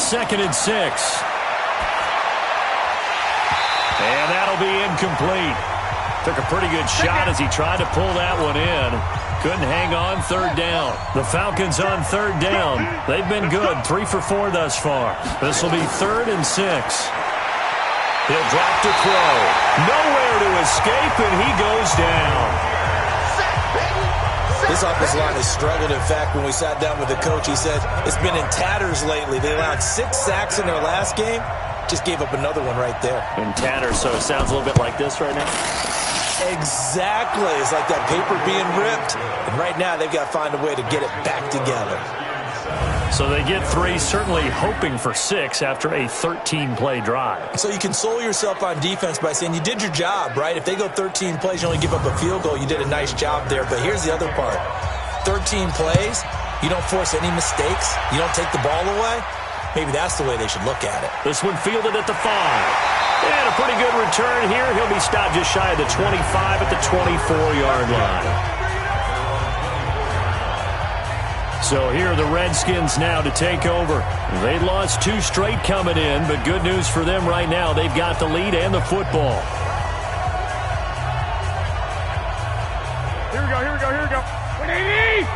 2nd and 6. And that'll be incomplete. Took a pretty good shot as he tried to pull that one in. Couldn't hang on 3rd down. The Falcons on 3rd down. They've been good, 3 for 4 thus far. This will be 3rd and 6. He'll drop to throw. Nowhere to escape, and he goes down. This offensive line has struggled. In fact, when we sat down with the coach, he said it's been in tatters lately. They allowed 6 sacks in their last game. Just gave up another one right there. In tatters, so it sounds a little bit like this right now? Exactly. It's like that paper being ripped. And right now, they've got to find a way to get it back together. So they get 3, certainly hoping for 6 after a 13-play drive. So you console yourself on defense by saying you did your job, right? If they go 13 plays, you only give up a field goal, you did a nice job there. But here's the other part. 13 plays, you don't force any mistakes, you don't take the ball away. Maybe that's the way they should look at it. This one fielded at the 5. And a pretty good return here. He'll be stopped just shy of the 25 at the 24-yard line. So here are the Redskins now to take over. They lost 2 straight coming in, but good news for them right now. They've got the lead and the football. Here we go. What do you need?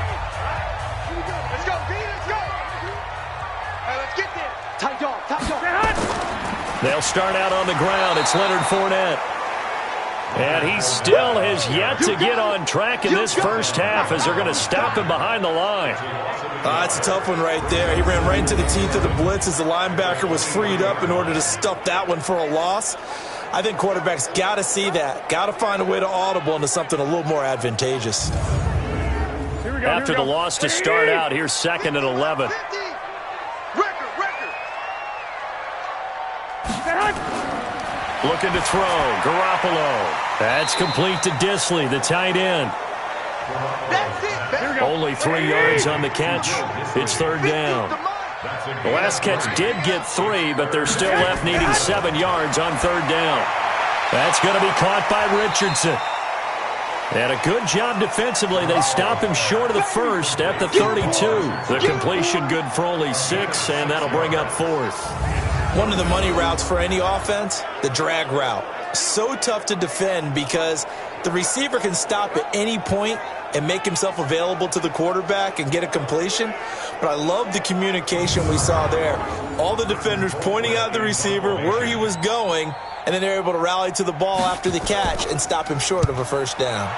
Let's go, B, let's go. All right, let's get there. Tight dog. They'll start out on the ground. It's Leonard Fournette. And he still has yet to get on track in this first half as they're going to stop him behind the line. That's a tough one right there. He ran right into the teeth of the blitz as the linebacker was freed up in order to stuff that one for a loss. I think quarterbacks got to see that. Got to find a way to audible into something a little more advantageous. After the loss to start out, here's 2nd and 11. Looking to throw. Garoppolo. That's complete to Disley, the tight end. Only 3 yards on the catch. It's 3rd down. The last catch did get 3, but they're still left needing 7 yards on 3rd down. That's going to be caught by Richardson. And a good job defensively. They stop him short of the first at the 32. The completion good for only 6, and that'll bring up 4th. One of the money routes for any offense, the drag route. So tough to defend because the receiver can stop at any point and make himself available to the quarterback and get a completion. But I love the communication we saw there. All the defenders pointing out the receiver, where he was going, and then they're able to rally to the ball after the catch and stop him short of a first down.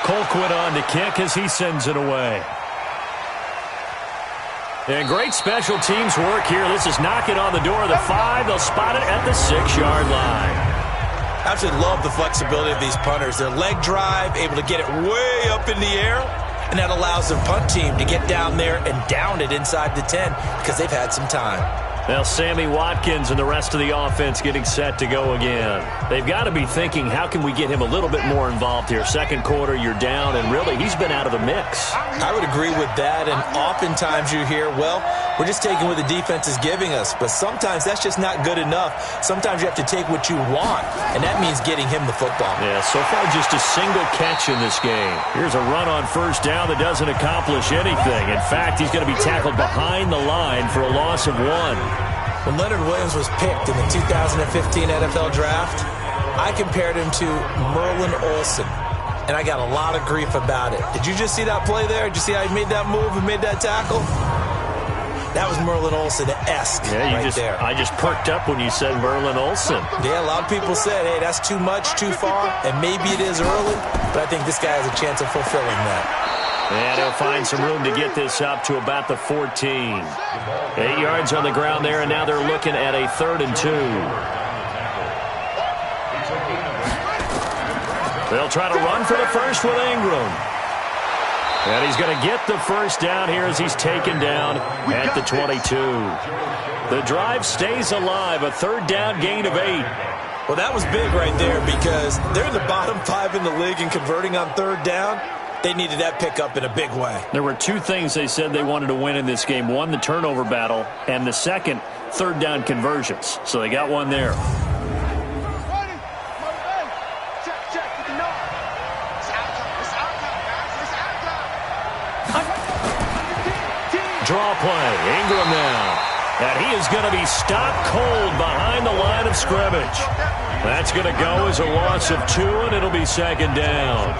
Colquitt on to kick as he sends it away. And great special teams work here. This is knocking on the door of the 5. They'll spot it at the 6-yard line. Absolutely love the flexibility of these punters. Their leg drive, able to get it way up in the air, and that allows their punt team to get down there and down it inside the 10 because they've had some time. Now Sammy Watkins and the rest of the offense getting set to go again. They've got to be thinking, how can we get him a little bit more involved here? Second quarter, you're down, and really, he's been out of the mix. I would agree with that, and oftentimes you hear, well, we're just taking what the defense is giving us, but sometimes that's just not good enough. Sometimes you have to take what you want, and that means getting him the football. Yeah, so far just a single catch in this game. Here's a run on first down that doesn't accomplish anything. In fact, he's going to be tackled behind the line for a loss of 1. When Leonard Williams was picked in the 2015 NFL Draft, I compared him to Merlin Olsen, and I got a lot of grief about it. Did you just see that play there? Did you see how he made that move and made that tackle? That was Merlin Olsen-esque there. I just perked up when you said Merlin Olsen. Yeah, a lot of people said, hey, that's too much, too far, and maybe it is early, but I think this guy has a chance of fulfilling that. And he'll find some room to get this up to about the 14. 8 yards on the ground there, and now they're looking at a 3rd and 2. They'll try to run for the first with Ingram. And he's going to get the first down here as he's taken down at the 22. The drive stays alive, a 3rd down gain of 8. Well, that was big right there because they're in the bottom 5 in the league and converting on 3rd down. They needed that pickup in a big way. There were 2 things they said they wanted to win in this game. One, the turnover battle, and the second, 3rd down conversions. So they got one there. Draw play. Ingram now. And he is going to be stopped cold behind the line of scrimmage. That's going to go as a loss of 2, and it'll be second down.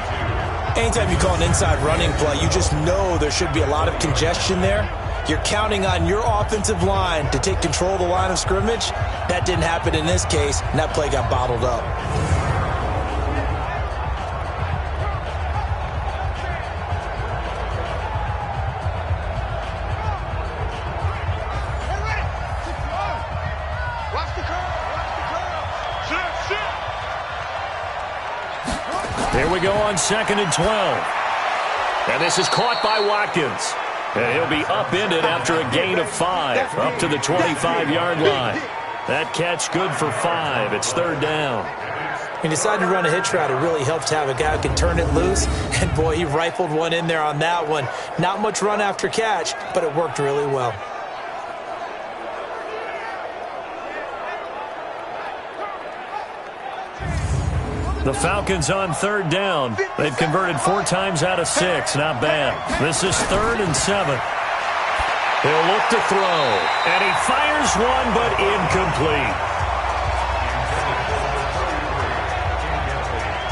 Anytime you call an inside running play, you just know there should be a lot of congestion there. You're counting on your offensive line to take control of the line of scrimmage. That didn't happen in this case, and that play got bottled up. Here we go on 2nd and 12. And this is caught by Watkins. And he'll be upended after a gain of 5, up to the 25-yard line. That catch good for 5. It's 3rd down. He decided to run a hitch route. It really helped to have a guy who can turn it loose. And, boy, he rifled one in there on that one. Not much run after catch, but it worked really well. The Falcons on 3rd down. They've converted 4 times out of 6. Not bad. This is 3rd and 7. He'll look to throw. And he fires one, but incomplete.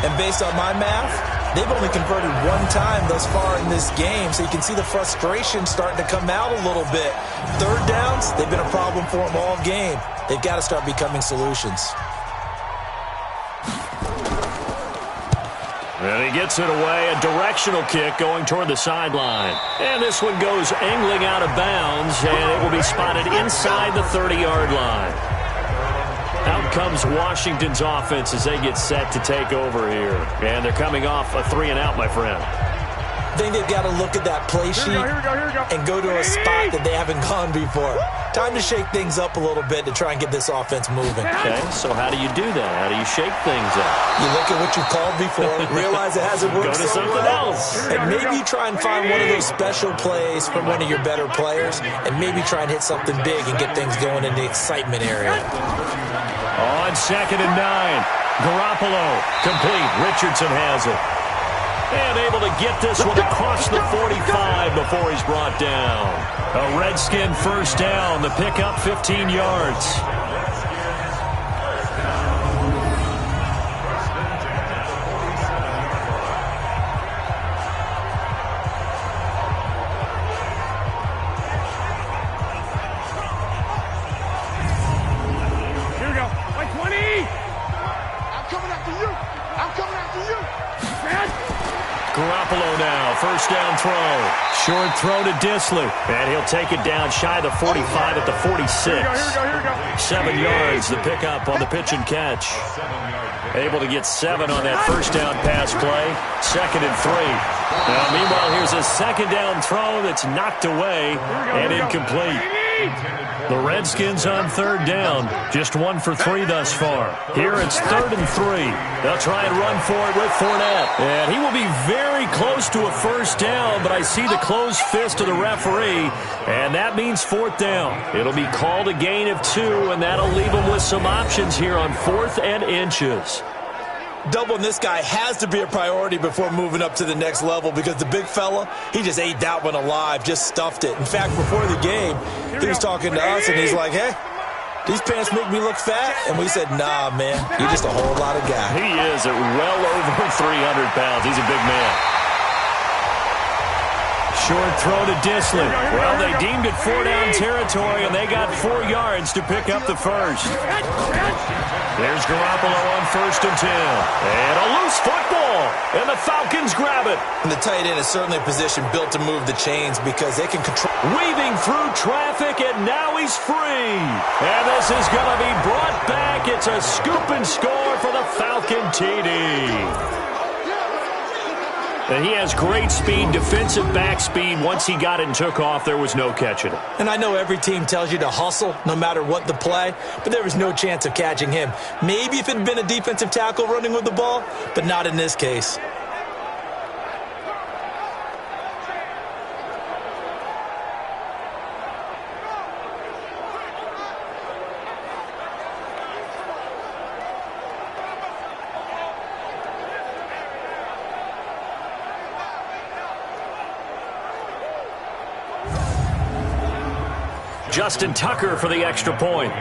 And based on my math, they've only converted 1 time thus far in this game, so you can see the frustration starting to come out a little bit. 3rd downs, they've been a problem for them all game. They've got to start becoming solutions. And he gets it away, a directional kick going toward the sideline. And this one goes angling out of bounds, and it will be spotted inside the 30-yard line. Out comes Washington's offense as they get set to take over here. And they're coming off a 3-and-out, my friend. I think they've got to look at that play sheet and go to a spot that they haven't gone before. Time to shake things up a little bit to try and get this offense moving. Okay, so how do you do that? How do you shake things up? You look at what you called before, realize it hasn't worked Go to something else. And maybe try and find one of those special plays from one of your better players, and maybe try and hit something big and get things going in the excitement area. On 2nd and 9, Garoppolo complete. Richardson has it. And able to get this one across the 45 before he's brought down. A Redskin first down. The pickup 15 yards. Here we go. Like 20. I'm coming after you. I'm coming after you. Garoppolo now, first down throw. Short throw to Dissly. And he'll take it down shy of the 45 at the 46. Here we go. 7 yards, the pickup on the pitch and catch. Able to get 7 on that first down pass play. 2nd and 3. Now, meanwhile, here's a second down throw that's knocked away and incomplete. The Redskins on 3rd down. Just 1 for 3 thus far. Here it's 3rd and 3. They'll try and run for it with Fournette. And he will be very close to a first down, but I see the closed fist of the referee, and that means 4th down. It'll be called a gain of 2, and that'll leave them with some options here on 4th and inches. Doubling this guy has to be a priority before moving up to the next level, because the big fella, he just ate that one alive, just stuffed it. In fact, before the game, he was talking to us, and he's like, hey, these pants make me look fat? And we said, nah, man, you're just a whole lot of guy. He is at well over 300 pounds. He's a big man. Short throw to Dissly. Well, they deemed it 4-down territory, and they got 4 yards to pick up the first. There's Garoppolo on 1st and 10. And a loose football, and the Falcons grab it. And the tight end is certainly a position built to move the chains because they can control. Weaving through traffic, and now he's free. And this is going to be brought back. It's a scoop and score for the Falcon TD. And he has great speed, defensive back speed. Once he got it and took off, there was no catching it. And I know every team tells you to hustle no matter what the play, but there was no chance of catching him. Maybe if it had been a defensive tackle running with the ball, but not in this case. Justin Tucker for the extra point.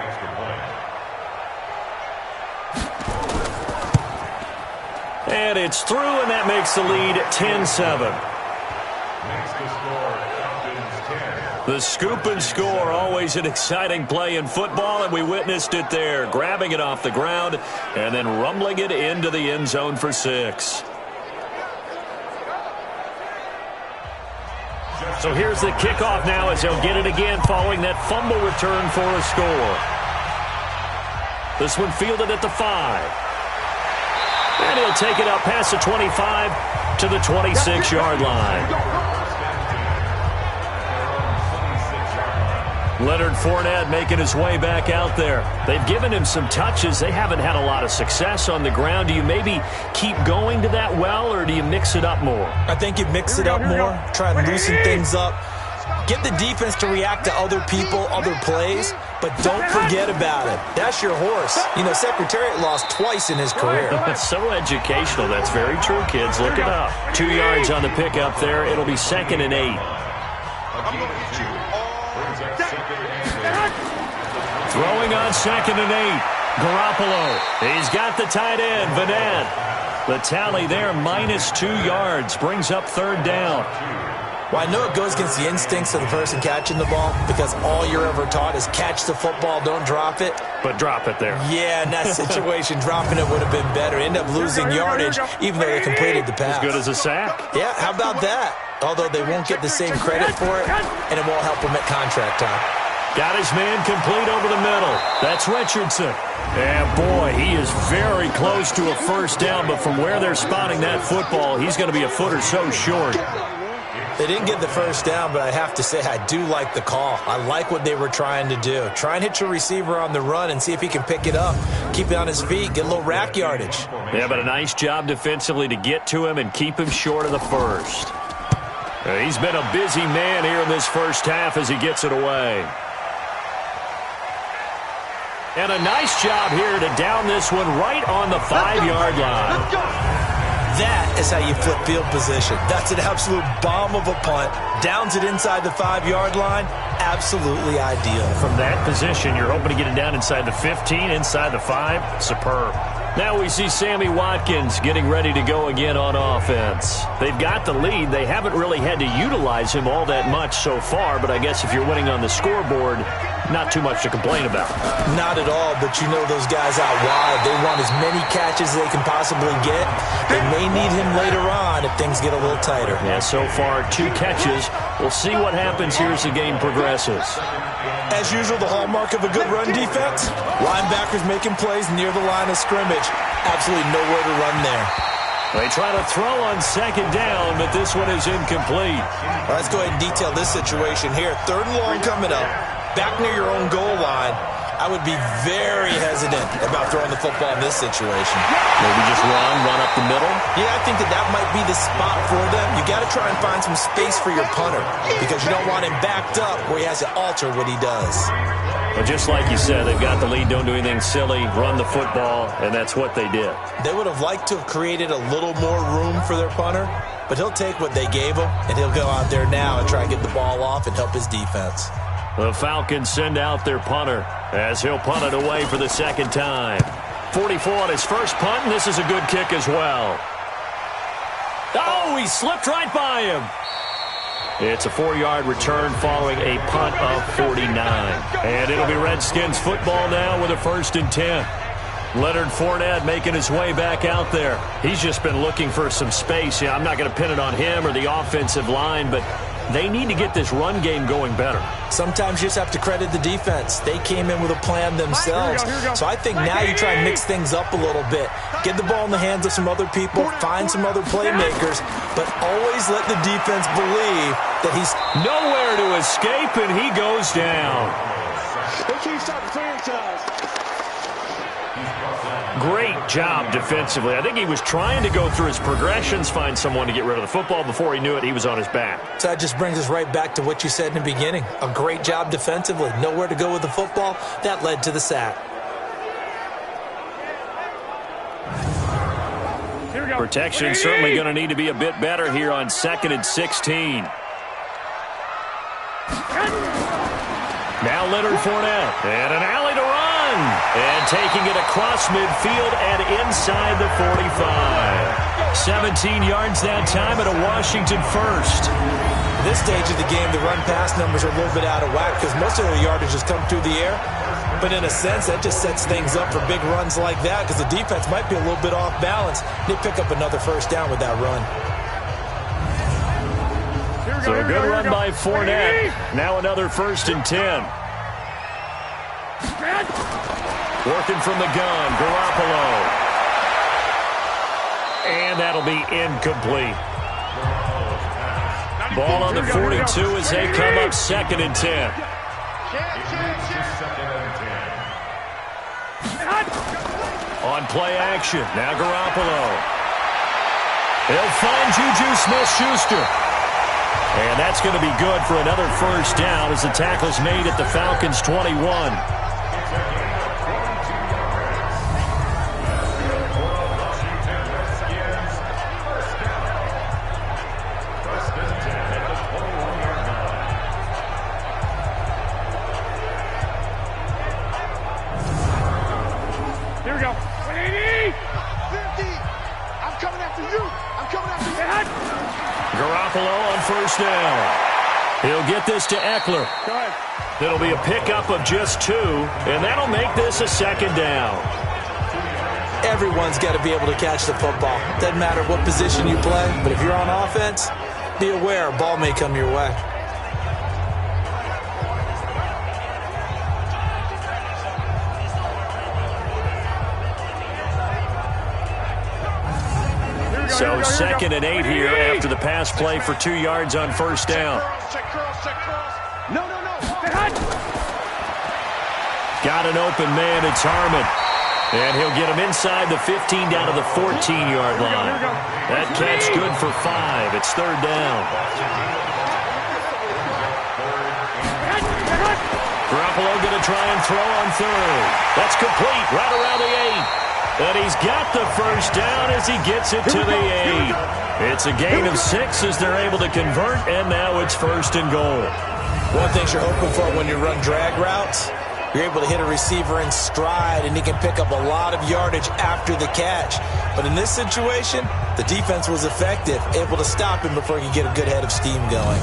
And it's through, and that makes the lead 10-7. The scoop and score, always an exciting play in football, and we witnessed it there, grabbing it off the ground and then rumbling it into the end zone for 6. So here's the kickoff now as they'll get it again following that fumble return for a score. This one fielded at the 5. And he'll take it up past the 25 to the 26-yard line. Leonard Fournette making his way back out there. They've given him some touches. They haven't had a lot of success on the ground. Do you maybe keep going to that well, or do you mix it up more? I think you mix it up more, try and loosen things up. Get the defense to react to other people, other plays, but don't forget about it. That's your horse. You know, Secretariat lost twice in his career. That's so educational. That's very true, kids. Look it up. 2 yards on the pickup there. It'll be 2nd and 8. Throwing on 2nd and 8. Garoppolo. He's got the tight end, Vanette. The tally there, -2 yards, brings up 3rd down. Well, I know it goes against the instincts of the person catching the ball because all you're ever taught is catch the football, don't drop it. But drop it there. Yeah, in that situation, dropping it would have been better. End up losing yardage even though they completed the pass. As good as a sack. Yeah, how about that? Although they won't get the same credit for it, and it won't help them at contract time. Got his man complete over the middle. That's Richardson. And boy, he is very close to a first down, but from where they're spotting that football, he's going to be a foot or so short. They didn't get the first down, but I have to say I do like the call. I like what they were trying to do. Try and hit your receiver on the run and see if he can pick it up. Keep it on his feet, get a little rack yardage. Yeah, but a nice job defensively to get to him and keep him short of the first. He's been a busy man here in this first half as he gets it away. And a nice job here to down this one right on the 5-yard line. That is how you flip field position. That's an absolute bomb of a punt. Downs it inside the 5-yard line. Absolutely ideal. From that position, you're hoping to get it down inside the 15, inside the 5. Superb. Now we see Sammy Watkins getting ready to go again on offense. They've got the lead. They haven't really had to utilize him all that much so far, but I guess if you're winning on the scoreboard, not too much to complain about. Not at all, but you know those guys out wide. They want as many catches as they can possibly get. They may need him later on if things get a little tighter. Yeah, so far 2 catches. We'll see what happens here as the game progresses. As usual, the hallmark of a good run defense, linebackers making plays near the line of scrimmage. Absolutely nowhere to run there. They try to throw on 2nd down, but this one is incomplete. Well, let's go ahead and detail this situation here. 3rd and long coming up. Back near your own goal line. I would be very hesitant about throwing the football in this situation. Maybe just run up the middle? Yeah, I think that might be the spot for them. You got to try and find some space for your punter because you don't want him backed up where he has to alter what he does. Well, just like you said, they've got the lead, don't do anything silly, run the football, and that's what they did. They would have liked to have created a little more room for their punter, but he'll take what they gave him, and he'll go out there now and try and get the ball off and help his defense. The Falcons send out their punter as he'll punt it away for the 2nd time. 44 on his first punt, and this is a good kick as well. Oh, he slipped right by him. It's a 4-yard return following a punt of 49. And it'll be Redskins football now with a 1st and 10. Leonard Fournette making his way back out there. He's just been looking for some space. Yeah, I'm not going to pin it on him or the offensive line, but they need to get this run game going better. Sometimes you just have to credit the defense. They came in with a plan themselves. So I think now you try and mix things up a little bit. Get the ball in the hands of some other people, find some other playmakers, but always let the defense believe that he's nowhere to escape, and he goes down. They keep stopping franchise. Great job defensively. I think he was trying to go through his progressions, find someone to get rid of the football. Before he knew it, he was on his back. So that just brings us right back to what you said in the beginning. A great job defensively. Nowhere to go with the football. That led to the sack. Protection certainly going to need to be a bit better here on 2nd and 16. Now Leonard Fournette. And an alley to run. And taking it across midfield and inside the 45. 17 yards that time and a Washington first. At this stage of the game, the run-pass numbers are a little bit out of whack because most of their yardage has come through the air. But in a sense, that just sets things up for big runs like that because the defense might be a little bit off balance. They pick up another first down with that run. So a good run by Fournette. Now another 1st and 10. Working from the gun, Garoppolo. And that'll be incomplete. Ball on the 42 as they come up 2nd and 10. On play action, now Garoppolo. He'll find Juju Smith-Schuster. And that's going to be good for another first down as the tackle's made at the Falcons' 21. Here we go. 180! 50! I'm coming after you! I'm coming after you! Garoppolo on first down. He'll get this to Eckler. Go ahead. It'll be a pickup of just 2, and that'll make this a 2nd down. Everyone's got to be able to catch the football. Doesn't matter what position you play, but if you're on offense, be aware a ball may come your way. So 2nd and 8 here after the pass play for 2 yards on first down. Check cross. No. Got an open man, it's Harmon. And he'll get him inside the 15 down to the 14-yard line. That catch good for 5. It's 3rd down. Garoppolo going to try and throw on 3rd. That's complete right around the 8. And he's got the first down as he gets it to the 8. It's a gain of 6 as they're able to convert, and now it's 1st and goal. One thing you're hoping for when you run drag routes, you're able to hit a receiver in stride, and he can pick up a lot of yardage after the catch. But in this situation, the defense was effective, able to stop him before he could get a good head of steam going.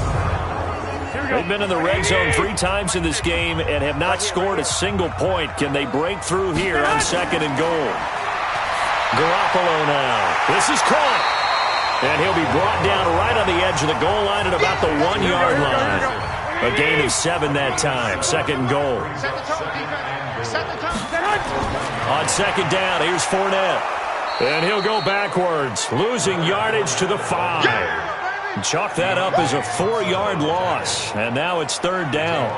They've been in the red zone 3 times in this game and have not scored a single point. Can they break through here on 2nd and goal? Garoppolo now. This is caught. And he'll be brought down right on the edge of the goal line at about the 1-yard line. A gain of 7 that time. 2nd and goal. On 2nd down, here's Fournette. And he'll go backwards, losing yardage to the 5. Chalk that up as a 4-yard loss. And now it's 3rd down.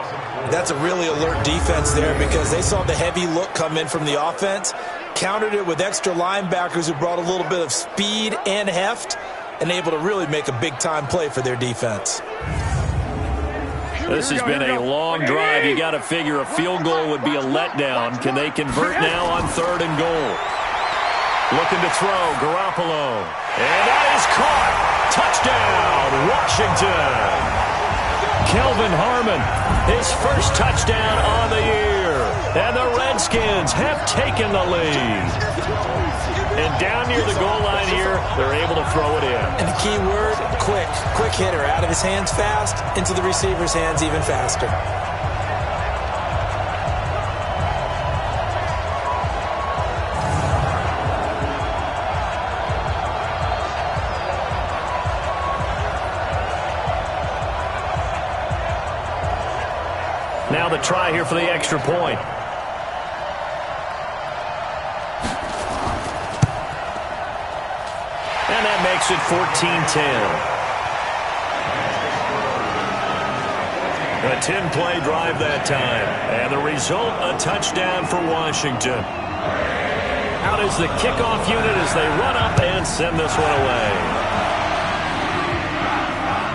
That's a really alert defense there because they saw the heavy look come in from the offense, countered it with extra linebackers who brought a little bit of speed and heft, and able to really make a big-time play for their defense. This has been a long drive. You got to figure a field goal would be a letdown. Can they convert now on 3rd and goal? Looking to throw, Garoppolo. And that is caught. Touchdown, Washington. Kelvin Harmon, his first touchdown on the year. And the Redskins have taken the lead. And down near the goal line here, they're able to throw it in. And the key word, quick. Quick hitter. Out of his hands fast, into the receiver's hands even faster. Now the try here for the extra point. And that makes it 14-10. A 10-play drive that time. And the result, a touchdown for Washington. Out is the kickoff unit as they run up and send this one away.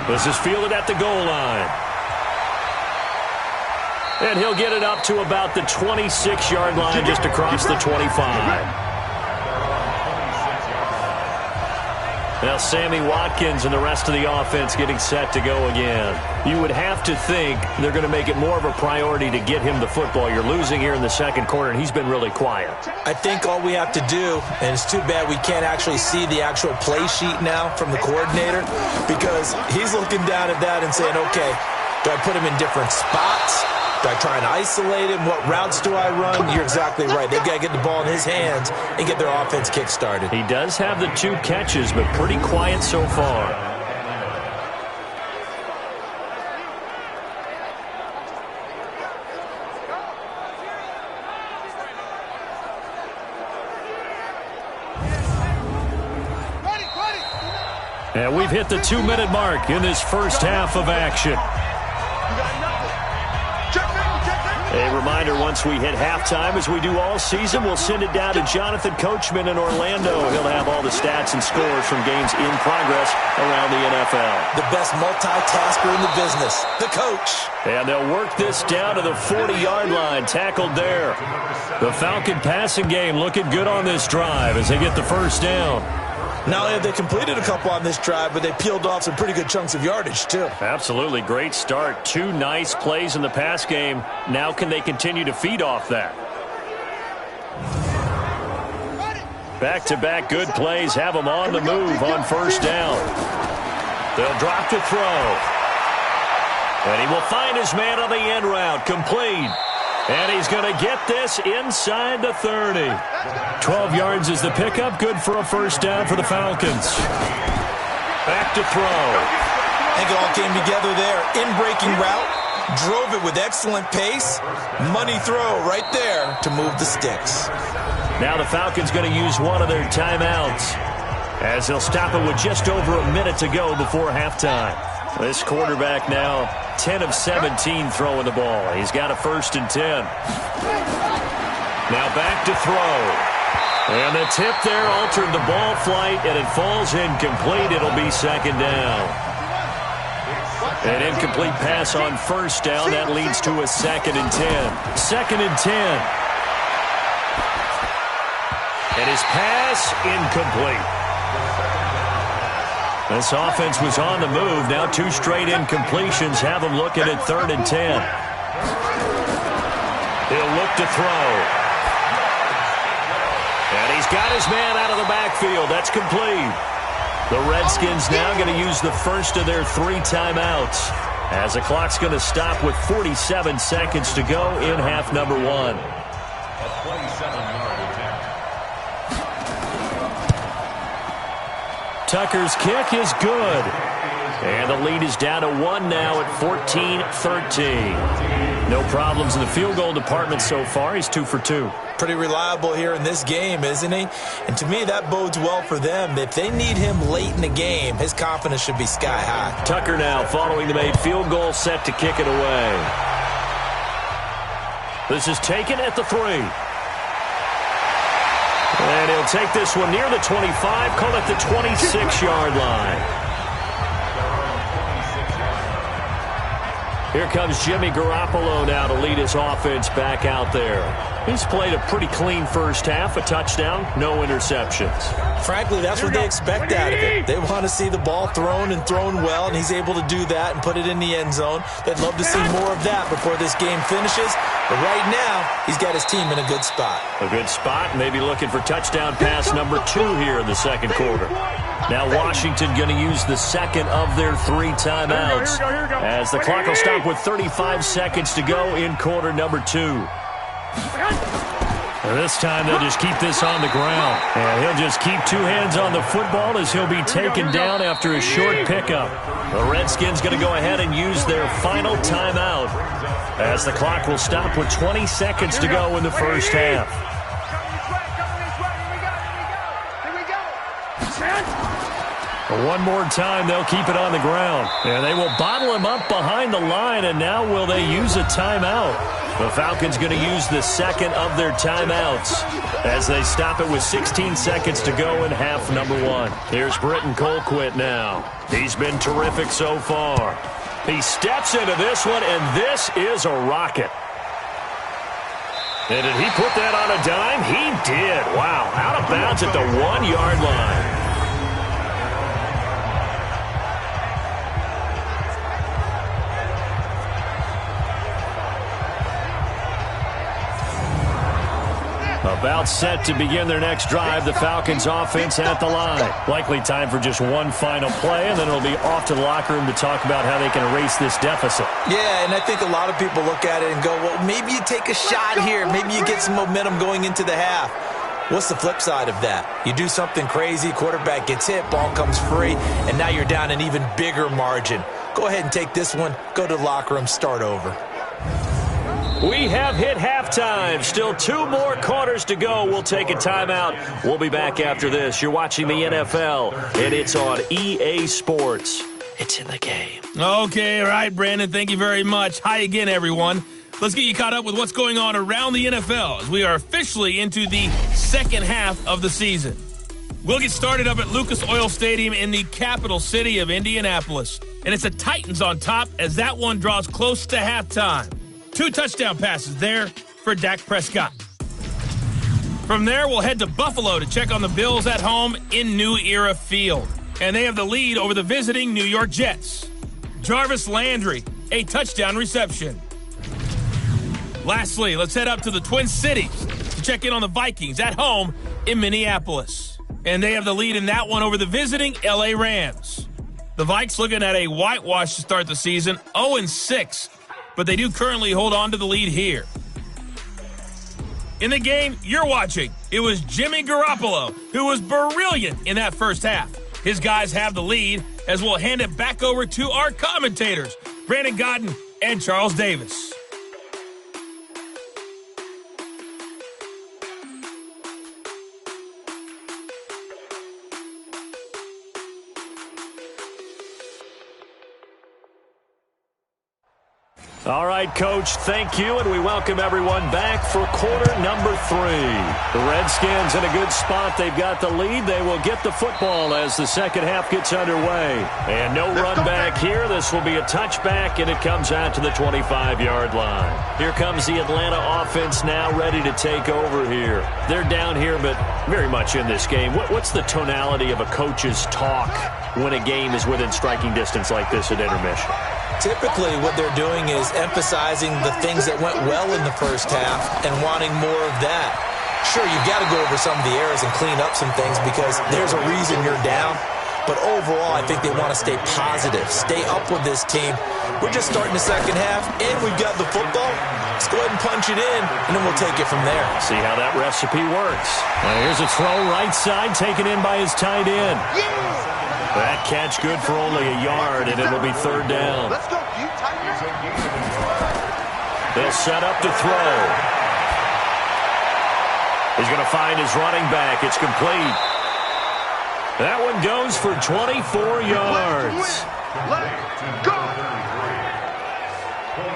This is fielded at the goal line. And he'll get it up to about the 26-yard line just across the 25. Now Sammy Watkins and the rest of the offense getting set to go again. You would have to think they're going to make it more of a priority to get him the football. You're losing here in the second quarter, and he's been really quiet. I think all we have to do, and it's too bad we can't actually see the actual play sheet now from the coordinator, because he's looking down at that and saying, okay, do I put him in different spots? Do I try and isolate him? What routes do I run? You're exactly right. They've got to get the ball in his hands and get their offense kick-started. He does have the 2 catches, but pretty quiet so far. And we've hit the 2-minute mark in this first half of action. A reminder, once we hit halftime, as we do all season, we'll send it down to Jonathan Coachman in Orlando. He'll have all the stats and scores from games in progress around the NFL. The best multitasker in the business, the coach. And they'll work this down to the 40-yard line, tackled there. The Falcon passing game looking good on this drive as they get the first down. Not only have they completed a couple on this drive, but they peeled off some pretty good chunks of yardage, too. Absolutely. Great start. 2 nice plays in the pass game. Now can they continue to feed off that? Back-to-back good plays have them on the move on first down. They'll drop to throw. And he will find his man on the end route. Complete. And he's going to get this inside the 30. 12 yards is the pickup. Good for a first down for the Falcons. Back to throw. I think it all came together there. In-breaking route. Drove it with excellent pace. Money throw right there to move the sticks. Now the Falcons going to use one of their timeouts as they'll stop it with just over a minute to go before halftime. This quarterback now 10 of 17 throwing the ball. He's got a 1st and 10. Now back to throw. And the tip there altered the ball flight, and it falls incomplete. It'll be 2nd down. An incomplete pass on first down. That leads to a 2nd and 10. 2nd and 10. And his pass incomplete. This offense was on the move. Now 2 straight incompletions have them looking at 3rd and 10. He'll look to throw. And he's got his man out of the backfield. That's complete. The Redskins now going to use the first of their 3 timeouts as the clock's going to stop with 47 seconds to go in half number 1. Tucker's kick is good. And the lead is down to 1 now at 14-13. No problems in the field goal department so far. He's 2 for 2. Pretty reliable here in this game, isn't he? And to me, that bodes well for them. If they need him late in the game, his confidence should be sky high. Tucker now following the made field goal, set to kick it away. This is taken at the 3. And he'll take this one near the 25, call it the 26-yard line. Here comes Jimmy Garoppolo now to lead his offense back out there. He's played a pretty clean first half, a touchdown, no interceptions. Frankly, that's what they expect out of it. They want to see the ball thrown and thrown well, and he's able to do that and put it in the end zone. They'd love to see more of that before this game finishes. But right now, he's got his team in a good spot. A good spot, maybe looking for touchdown pass number 2 here in the second quarter. Now Washington going to use the second of their 3 timeouts as the clock will stop with 35 seconds to go in quarter number 2. And this time they'll just keep this on the ground. And he'll just keep 2 hands on the football as he'll be taken down after a short pickup. The Redskins going to go ahead and use their final timeout as the clock will stop with 20 seconds to go in the first half. One more time, they'll keep it on the ground. And they will bottle him up behind the line, and now will they use a timeout? The Falcons going to use the second of their timeouts as they stop it with 16 seconds to go in half number 1. Here's Britton Colquitt now. He's been terrific so far. He steps into this one, and this is a rocket. And did he put that on a dime? He did. Wow, out of bounds at the 1-yard line. About set to begin their next drive. The Falcons offense at the line. Likely time for just one final play, and then it'll be off to the locker room to talk about how they can erase this deficit. Yeah, and I think a lot of people look at it and go, well, maybe you take a shot here. Maybe you get some momentum going into the half. What's the flip side of that? You do something crazy, quarterback gets hit, ball comes free, and now you're down an even bigger margin. Go ahead and take this one, go to the locker room, start over. We have hit halftime. Still 2 more quarters to go. We'll take a timeout. We'll be back after this. You're watching the NFL, and it's on EA Sports. It's in the game. Okay, all right, Brandon. Thank you very much. Hi again, everyone. Let's get you caught up with what's going on around the NFL as we are officially into the second half of the season. We'll get started up at Lucas Oil Stadium in the capital city of Indianapolis. And it's the Titans on top as that one draws close to halftime. 2 touchdown passes there for Dak Prescott. From there, we'll head to Buffalo to check on the Bills at home in New Era Field. And they have the lead over the visiting New York Jets. Jarvis Landry, a touchdown reception. Lastly, let's head up to the Twin Cities to check in on the Vikings at home in Minneapolis. And they have the lead in that one over the visiting LA Rams. The Vikes looking at a whitewash to start the season, 0-6. But they do currently hold on to the lead here. In the game you're watching, it was Jimmy Garoppolo who was brilliant in that first half. His guys have the lead as we'll hand it back over to our commentators, Brandon Godden and Charles Davis. All right, Coach, thank you, and we welcome everyone back for quarter number 3. The Redskins in a good spot. They've got the lead. They will get the football as the second half gets underway. And no run back here. This will be a touchback, and it comes out to the 25-yard line. Here comes the Atlanta offense now ready to take over here. They're down here, but very much in this game. What's the tonality of a coach's talk when a game is within striking distance like this at intermission? Typically, what they're doing is emphasizing the things that went well in the first half and wanting more of that. Sure, you've got to go over some of the errors and clean up some things because there's a reason you're down. But overall, I think they want to stay positive, stay up with this team. We're just starting the second half, and we've got the football. Let's go ahead and punch it in, and then we'll take it from there. See how that recipe works. Now here's a throw right side, taken in by his tight end. That catch good for only a yard, and it'll be third down. Let's go, you tight end. They'll set up to throw. He's going to find his running back. It's complete. That one goes for 24 yards. Let's go.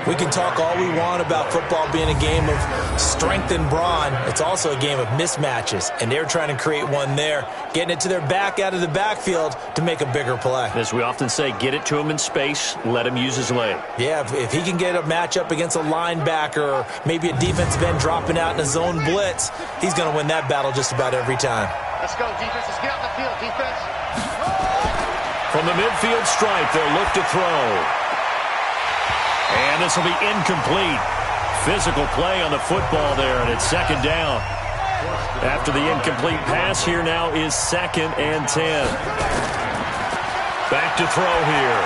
We can talk all we want about football being a game of strength and brawn. It's also a game of mismatches, and they're trying to create one there, getting it to their back out of the backfield to make a bigger play. As we often say, get it to him in space, let him use his leg. Yeah, if he can get a matchup against a linebacker or maybe a defensive end dropping out in a zone blitz, he's going to win that battle just about every time. Let's go, defense. Let's get out the field, defense. From the midfield stripe, they'll look to throw. And this will be incomplete. Physical play on the football there, and it's second down. After the incomplete pass, here now is 2nd and 10. Back to throw here.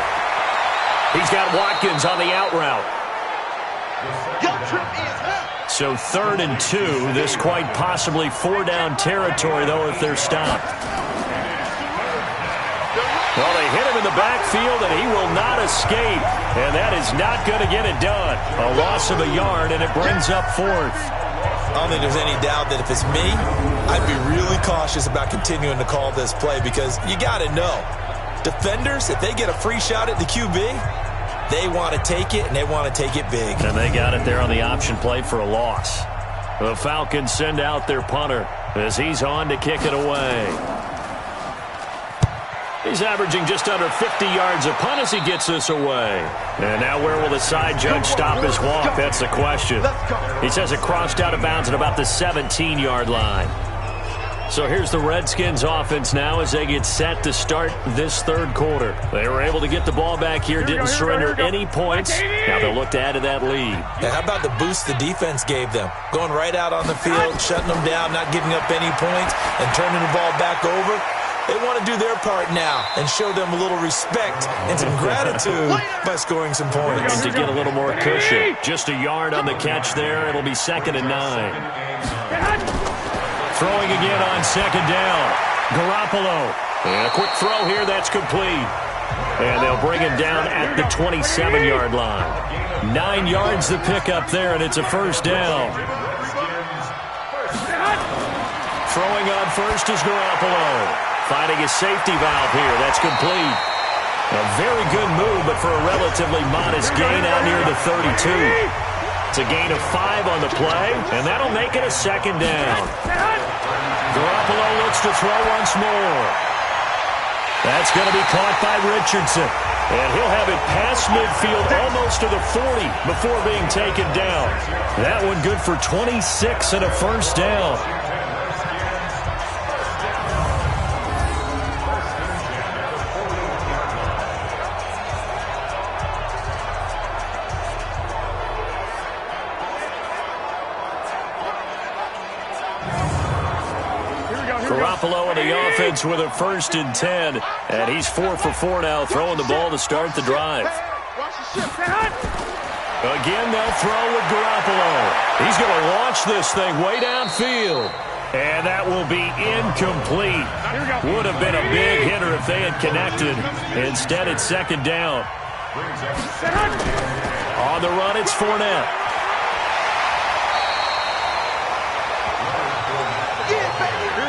He's got Watkins on the out route. So 3rd and 2. This quite possibly 4-down territory, though, if they're stopped. Well, they hit him in the backfield, and he will not escape. And that is not going to get it done. A loss of a yard, and it brings up 4th. I don't think there's any doubt that if it's me, I'd be really cautious about continuing to call this play because you got to know, defenders, if they get a free shot at the QB, they want to take it, and they want to take it big. And they got it there on the option play for a loss. The Falcons send out their punter as he's on to kick it away. He's averaging just under 50 yards a punt as he gets this away. And now where will the side judge stop his walk? That's the question. He says it crossed out of bounds at about the 17-yard line. So here's the Redskins offense now as they get set to start this third quarter. They were able to get the ball back here, didn't surrender any points. Now they'll look to add to that lead. Yeah, how about the boost the defense gave them? Going right out on the field, shutting them down, not giving up any points, and turning the ball back over. They want to do their part now and show them a little respect and some gratitude by scoring some points. And to get a little more cushion. Just a yard on the catch there. It'll be 2nd and 9. Throwing again on 2nd down. Garoppolo. And a quick throw here. That's complete. And they'll bring him down at the 27-yard line. 9 yards to pick up there, and it's a 1st down. Throwing on first is Garoppolo. Finding a safety valve here. That's complete. A very good move, but for a relatively modest gain out near the 32. It's a gain of 5 on the play, and that'll make it a 2nd down. Garoppolo looks to throw once more. That's going to be caught by Richardson. And he'll have it past midfield almost to the 40 before being taken down. That one good for 26 and a 1st down. Garoppolo on the offense with a 1st and 10. And he's 4 for 4 now, throwing the ball to start the drive. Again, they'll throw with Garoppolo. He's going to launch this thing way downfield. And that will be incomplete. Would have been a big hitter if they had connected. Instead, it's 2nd down. On the run, it's Fournette.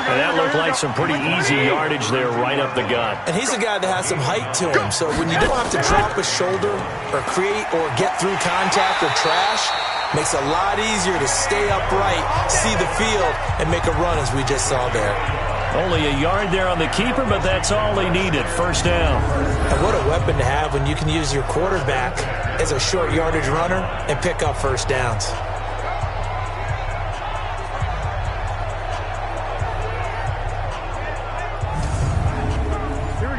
And that looked like some pretty easy yardage there right up the gut. And he's a guy that has some height to him, so when you don't have to drop a shoulder or create or get through contact or trash, makes it a lot easier to stay upright, see the field, and make a run as we just saw there. Only a yard there on the keeper, but that's all he needed. 1st down. And what a weapon to have when you can use your quarterback as a short yardage runner and pick up 1st downs.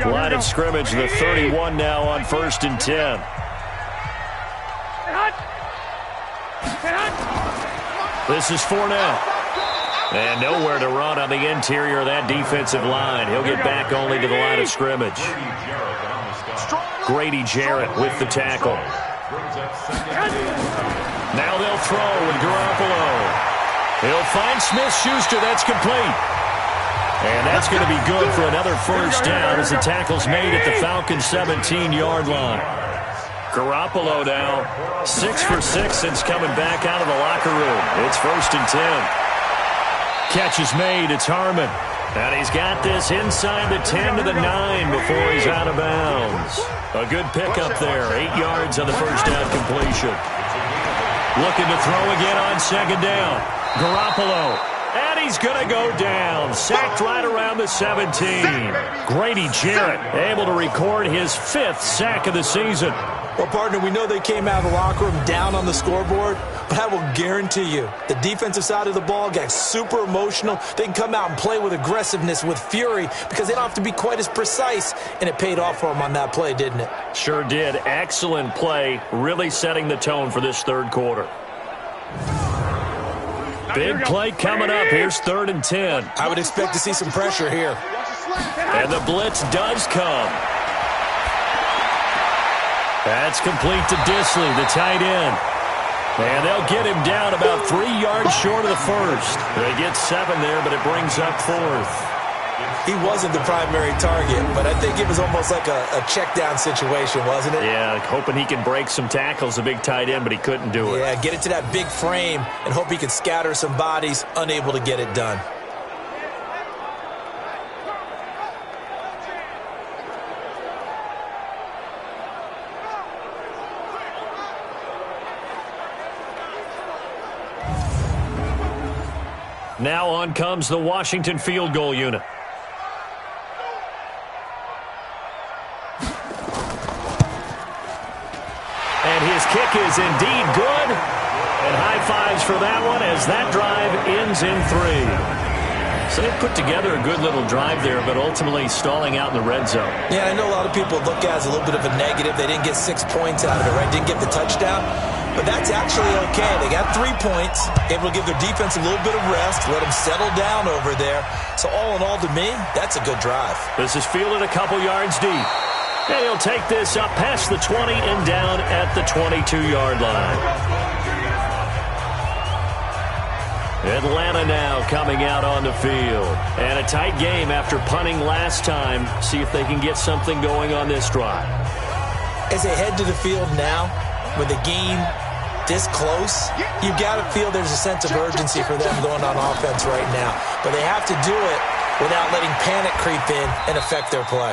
Line of scrimmage, the 31 now on 1st and 10. This is Fournette. And nowhere to run on the interior of that defensive line. He'll get back only to the line of scrimmage. Grady Jarrett with the tackle. Now they'll throw with Garoppolo. He'll find Smith-Schuster. That's complete. And that's going to be good for another 1st down as the tackle's made at the Falcons' 17-yard line. Garoppolo now 6 for 6 since coming back out of the locker room. It's 1st and 10. Catch is made. It's Harmon. And he's got this inside the 10 to the 9 before he's out of bounds. A good pickup there. 8 yards on the 1st down completion. Looking to throw again on 2nd down. Garoppolo. And he's going to go down. Sacked right around the 17. Grady Jarrett able to record his 5th sack of the season. Well, partner, we know they came out of the locker room down on the scoreboard, but I will guarantee you the defensive side of the ball got super emotional. They can come out and play with aggressiveness, with fury, because they don't have to be quite as precise, and it paid off for them on that play, didn't it? Sure did. Excellent play, really setting the tone for this 3rd quarter. Big play coming up. Here's 3rd and 10. I would expect to see some pressure here. And the blitz does come. That's complete to Disley, the tight end. And they'll get him down about 3 yards short of the 1st. They get 7 there, but it brings up 4th. He wasn't the primary target, but I think it was almost like a check down situation, wasn't it? Yeah, hoping he can break some tackles, a big tight end, but he couldn't do it. Yeah, get it to that big frame and hope he can scatter some bodies, unable to get it done. Now on comes the Washington field goal unit. And his kick is indeed good. And high fives for that one as that drive ends in 3. So they put together a good little drive there, but ultimately stalling out in the red zone. Yeah, I know a lot of people look at it as a little bit of a negative. They didn't get 6 points out of it, right? Didn't get the touchdown. But that's actually okay. They got 3 points, able to give their defense a little bit of rest, let them settle down over there. So all in all, to me, that's a good drive. This is fielded a couple yards deep. And he'll take this up past the 20 and down at the 22-yard line. Atlanta now coming out on the field. And a tight game after punting last time. See if they can get something going on this drive. As they head to the field now, with the game this close, you've got to feel there's a sense of urgency for them going on offense right now. But they have to do it without letting panic creep in and affect their play.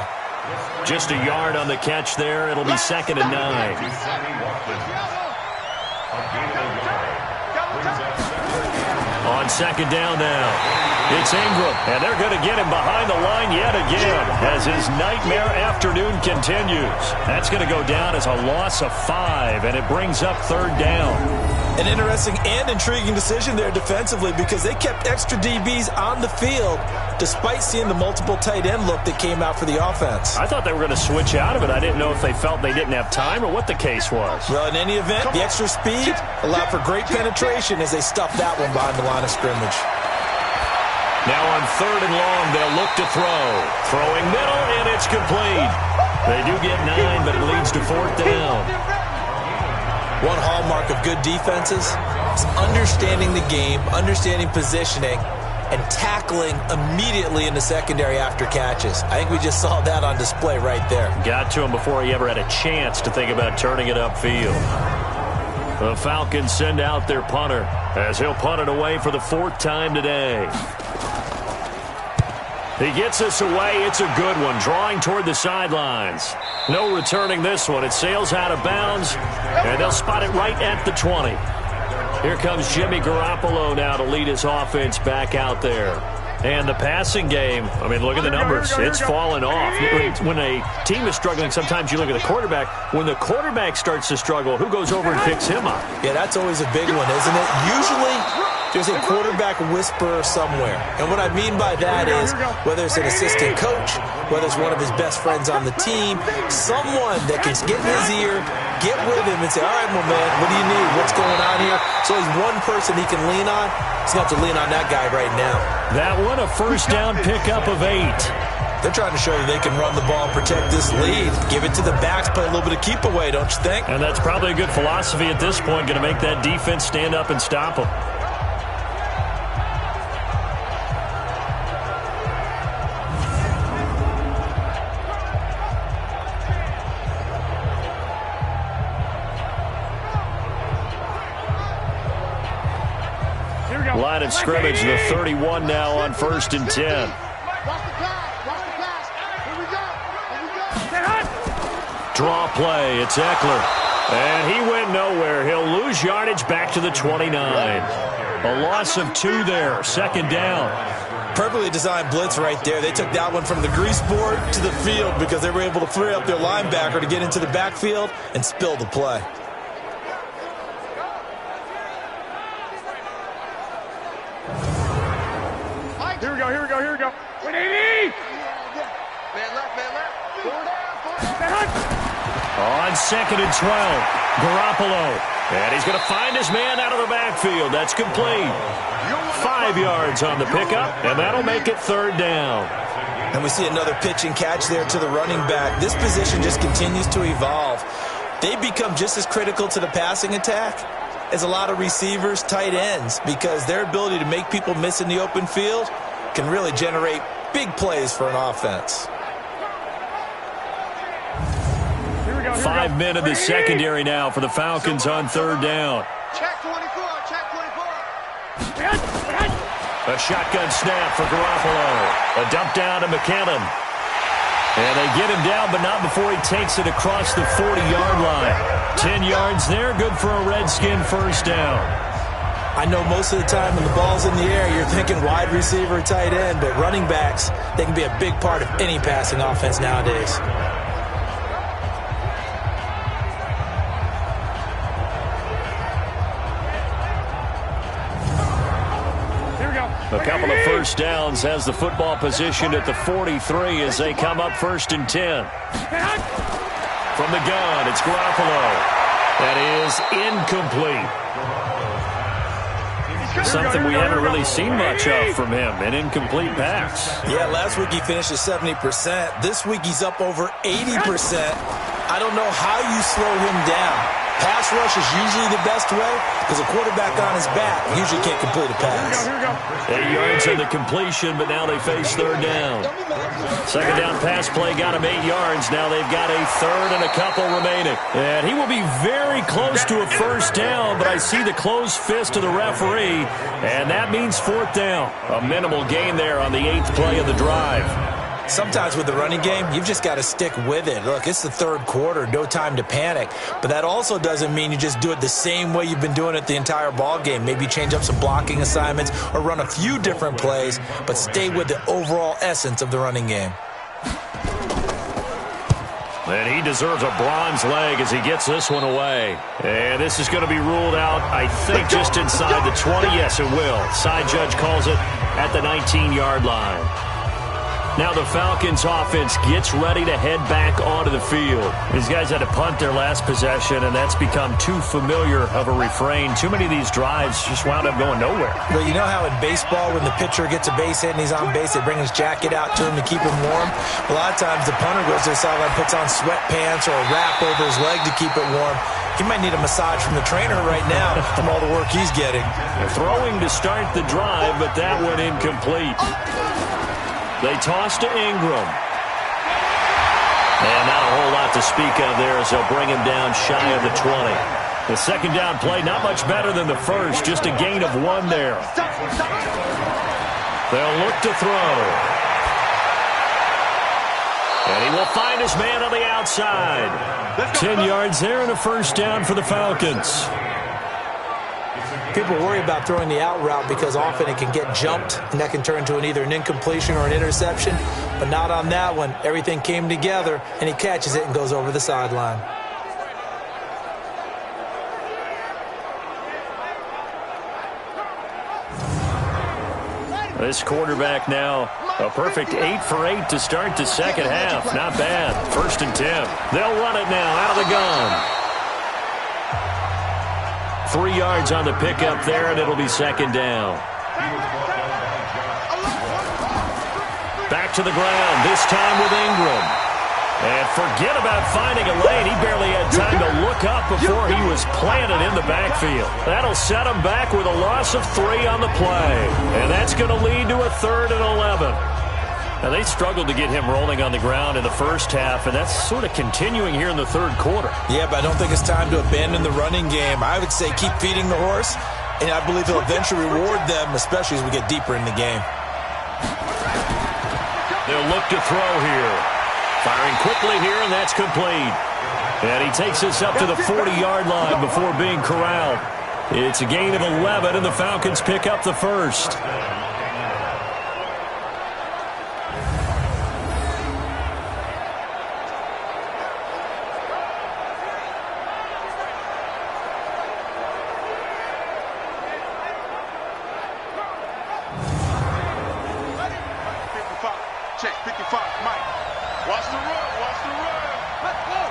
Just a yard on the catch there. It'll be 2nd and 9. On 2nd down now. It's Ingram, and they're going to get him behind the line yet again as his nightmare afternoon continues. That's going to go down as a loss of 5, and it brings up 3rd down. An interesting and intriguing decision there defensively because they kept extra DBs on the field despite seeing the multiple tight end look that came out for the offense. I thought they were going to switch out of it. I didn't know if they felt they didn't have time or what the case was. Well, in any event, the extra speed allowed for great penetration as they stuffed that one behind the line of scrimmage. Now on 3rd and long, they'll look to throw. Throwing middle, and it's complete. They do get 9, but it leads to 4th down. One hallmark of good defenses is understanding the game, understanding positioning, and tackling immediately in the secondary after catches. I think we just saw that on display right there. Got to him before he ever had a chance to think about turning it upfield. The Falcons send out their punter as he'll punt it away for the 4th time today. He gets us away. It's a good one, drawing toward the sidelines. No returning this one. It sails out of bounds, and they'll spot it right at the 20. Here comes Jimmy Garoppolo now to lead his offense back out there. And the passing game, I mean, look at the numbers. It's fallen off. When a team is struggling, sometimes you look at the quarterback. When the quarterback starts to struggle, who goes over and picks him up? Yeah, that's always a big one, isn't it? Usually, there's a quarterback whisperer somewhere. And what I mean by that is whether it's an assistant coach, whether it's one of his best friends on the team, someone that can get in his ear, get with him and say, all right, well, man, what do you need? What's going on here? So he's one person he can lean on. He's going to have to lean on that guy right now. That one, a 1st down pickup of 8. They're trying to show you they can run the ball and protect this lead. Give it to the backs, play a little bit of keep away, don't you think? And that's probably a good philosophy at this point, going to make that defense stand up and stop them. Line of scrimmage, the 31 now on 1st and 10. Draw play, it's Eckler. And he went nowhere. He'll lose yardage back to the 29. A loss of 2 there, 2nd down. Perfectly designed blitz right there. They took that one from the grease board to the field because they were able to free up their linebacker to get into the backfield and spill the play. Here we go. 180! Man left. On 2nd and 12, Garoppolo. And he's going to find his man out of the backfield. That's complete. 5 yards on the pickup, and that'll make it 3rd down. And we see another pitch and catch there to the running back. This position just continues to evolve. They become just as critical to the passing attack as a lot of receivers, tight ends, because their ability to make people miss in the open field can really generate big plays for an offense. 5 men in the secondary now for the Falcons on 3rd down. Check 24. A shotgun snap for Garoppolo. A dump down to McKinnon. And they get him down, but not before he takes it across the 40-yard line. 10 yards there, good for a Redskin 1st down. I know most of the time when the ball's in the air, you're thinking wide receiver, tight end, but running backs, they can be a big part of any passing offense nowadays. A couple couple of first downs, has the football positioned at the 43 as they come up 1st and 10. From the gun, it's Garoppolo. That is incomplete. Something we haven't really seen much of from him, an incomplete pass. Yeah, last week he finished at 70%. This week he's up over 80%. I don't know how you slow him down. Pass rush is usually the best way because a quarterback on his back usually can't complete a pass. 8 yards on the completion, but now they face 3rd down. 2nd down pass play got him 8 yards. Now they've got a 3rd and a couple remaining. And he will be very close to a 1st down, but I see the closed fist of the referee, and that means 4th down. A minimal gain there on the 8th play of the drive. Sometimes with the running game, you've just got to stick with it. Look, it's the 3rd quarter, no time to panic. But that also doesn't mean you just do it the same way you've been doing it the entire ball game. Maybe change up some blocking assignments or run a few different plays, but stay with the overall essence of the running game. And he deserves a bronze leg as he gets this one away. And this is going to be ruled out, I think, just inside the 20. Yes, it will. Side judge calls it at the 19-yard line. Now the Falcons offense gets ready to head back onto the field. These guys had to punt their last possession, and that's become too familiar of a refrain. Too many of these drives just wound up going nowhere. Well, you know how in baseball when the pitcher gets a base hit and he's on base, they bring his jacket out to him to keep him warm? A lot of times the punter goes to the sideline, puts on sweatpants or a wrap over his leg to keep it warm. He might need a massage from the trainer right now from all the work he's getting. They're throwing to start the drive, but that one incomplete. They toss to Ingram. And not a whole lot to speak of there as they'll bring him down shy of the 20. The 2nd down play, not much better than the first, just a gain of 1 there. They'll look to throw. And he will find his man on the outside. 10 yards there and a 1st down for the Falcons. People worry about throwing the out route because often it can get jumped, and that can turn into either an incompletion or an interception. But not on that one. Everything came together, and he catches it and goes over the sideline. This quarterback now, a perfect 8 for 8 to start the 2nd half. Not bad. 1st and 10. They'll run it now out of the gun. 3 yards on the pickup there, and it'll be 2nd down. Back to the ground, this time with Ingram. And forget about finding a lane. He barely had time to look up before he was planted in the backfield. That'll set him back with a loss of 3 on the play. And that's going to lead to a 3rd and 11. Now, they struggled to get him rolling on the ground in the 1st half, and that's sort of continuing here in the 3rd quarter. Yeah, but I don't think it's time to abandon the running game. I would say keep feeding the horse, and I believe he'll eventually reward them, especially as we get deeper in the game. They'll look to throw here. Firing quickly here, and that's complete. And he takes this up to the 40-yard line before being corralled. It's a gain of 11, and the Falcons pick up the 1st. Check 55, Mike. Watch the run, watch the run. Let's go.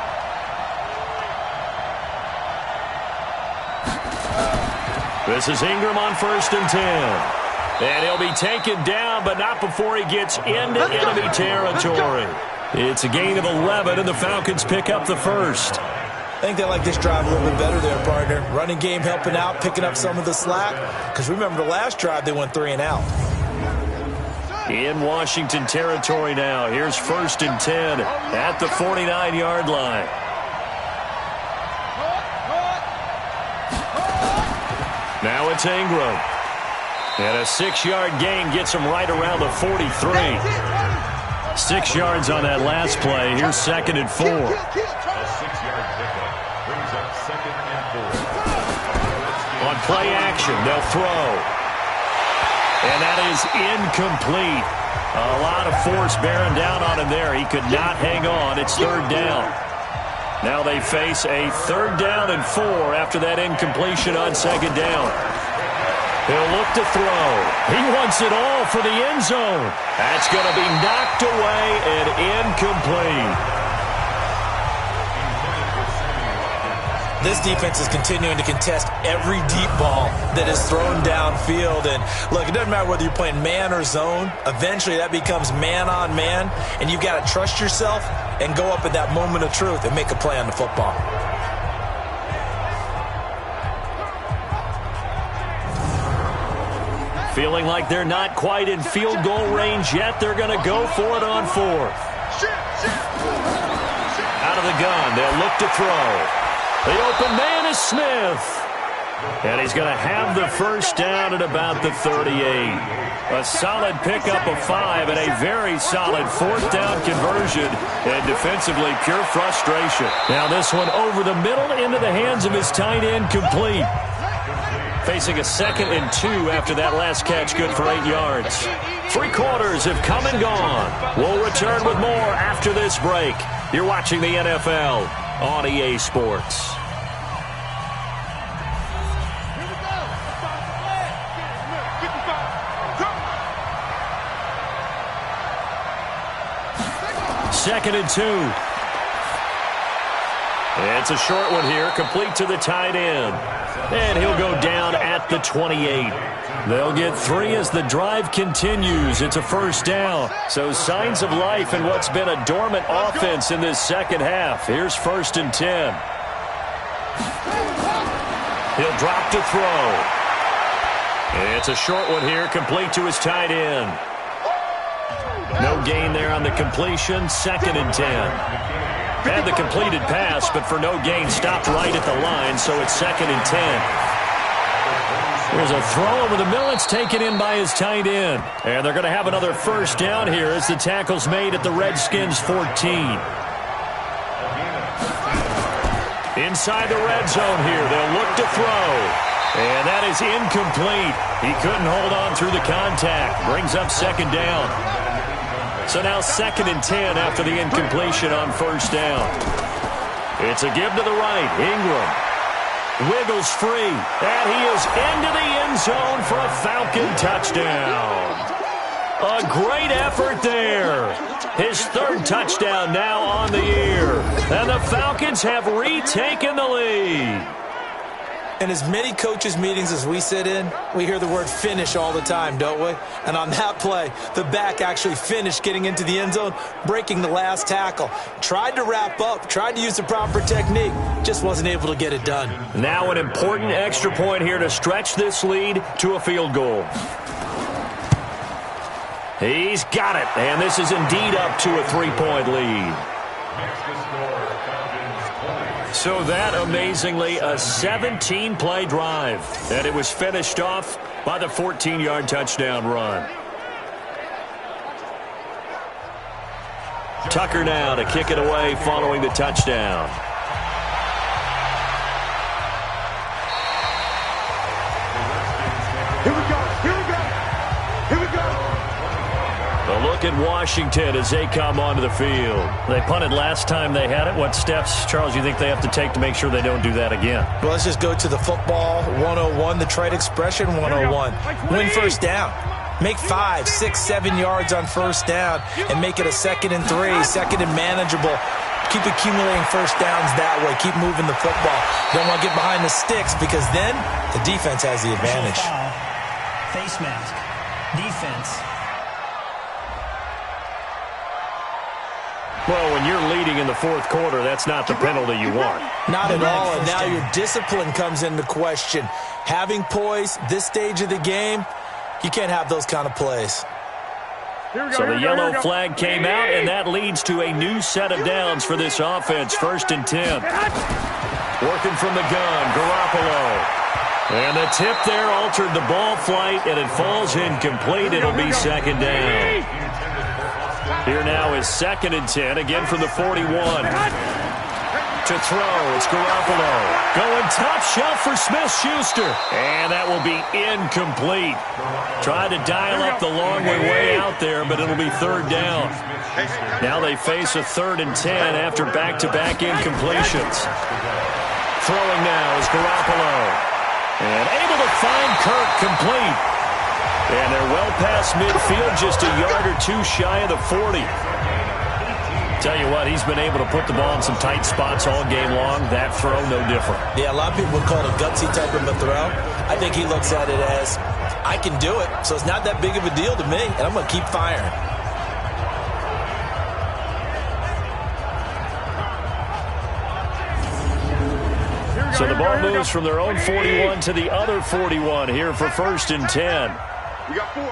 This is Ingram on 1st and 10. And he'll be taken down, but not before he gets into enemy territory. It's a gain of 11, and the Falcons pick up the 1st. I think they like this drive a little bit better there, partner. Running game helping out, picking up some of the slack. Because remember the last drive, they went 3 and out. In Washington territory now. Here's 1st and 10 at the 49-yard line. Now it's Ingram. And a 6-yard gain gets him right around the 43. 6 yards on that last play. Here's 2nd and 4. A 6-yard pickup brings up 2nd and 4. On play action, they'll throw. And that is incomplete. A lot of force bearing down on him there. He could not hang on. It's 3rd down. Now they face a 3rd down and 4 after that incompletion on 2nd down. He'll look to throw. He wants it all for the end zone. That's going to be knocked away and incomplete. This defense is continuing to contest every deep ball that is thrown downfield. And look, it doesn't matter whether you're playing man or zone. Eventually that becomes man on man, and you've got to trust yourself and go up at that moment of truth and make a play on the football. Feeling like they're not quite in field goal range yet. They're going to go for it on fourth. Out of the gun, they'll look to throw. The open man is Smith. And he's going to have the first down at about the 38. A solid pickup of 5 and a very solid fourth down conversion. And defensively, pure frustration. Now this one over the middle into the hands of his tight end, complete. Facing a 2nd and 2 after that last catch, good for 8 yards. 3 quarters have come and gone. We'll return with more after this break. You're watching the NFL on EA Sports. Second and 2. It's a short one here, complete to the tight end. And he'll go down at the 28. They'll get 3 as the drive continues. It's a first down. So signs of life in what's been a dormant offense in this second half. Here's 1st and 10. He'll drop to throw. It's a short one here, complete to his tight end. No gain there on the completion. 2nd and 10. Had the completed pass, but for no gain, stopped right at the line, so it's 2nd and 10. There's a throw over the middle. It's taken in by his tight end. And they're going to have another first down here as the tackle's made at the Redskins 14. Inside the red zone here. They'll look to throw. And that is incomplete. He couldn't hold on through the contact. Brings up 2nd down. So now 2nd and 10 after the incompletion on first down. It's a give to the right. Ingram wiggles free. And he is into the end zone for a Falcon touchdown. A great effort there. His 3rd touchdown now on the year. And the Falcons have retaken the lead. In as many coaches' meetings as we sit in, we hear the word finish all the time, don't we? And on that play, the back actually finished getting into the end zone, breaking the last tackle. Tried to wrap up, tried to use the proper technique, just wasn't able to get it done. Now an important extra point here to stretch this lead to a field goal. He's got it, and this is indeed up to a 3-point lead. So that, amazingly, a 17-play drive. And it was finished off by the 14-yard touchdown run. Tucker now to kick it away following the touchdown. Here we go. Here we go. Here we go. A look at Washington as they come onto the field. They punted last time they had it. What steps, Charles, you think they have to take to make sure they don't do that again? Well, let's just go to the football 101, the trade expression 101. Win first down. Make 5, 6, 7 yards on first down and make it a 2nd and 3, 2nd and manageable. Keep accumulating first downs that way. Keep moving the football. Don't want to get behind the sticks because then the defense has the advantage. Face mask. Defense. Well, when you're leading in the 4th quarter, that's not the penalty you want. Not at all, and now your discipline comes into question. Having poise, this stage of the game, you can't have those kind of plays. So the yellow flag came out, and that leads to a new set of downs for this offense. 1st and 10. Working from the gun, Garoppolo. And the tip there altered the ball flight, and it falls incomplete. It'll be 2nd down. Here now is 2nd and 10, again from the 41. To throw, it's Garoppolo. Going top shelf for Smith-Schuster. And that will be incomplete. Tried to dial up the long way out there, but it'll be 3rd down. Now they face a 3rd and 10 after back-to-back incompletions. Throwing now is Garoppolo. And able to find Kirk complete. And they're well past midfield, just a yard or two shy of the 40. Tell you what, he's been able to put the ball in some tight spots all game long. That throw, no different. Yeah, a lot of people would call it a gutsy type of a throw. I think he looks at it as, I can do it, so it's not that big of a deal to me, and I'm going to keep firing. So the ball moves from their own 41 to the other 41 here for 1st and 10. We got 4.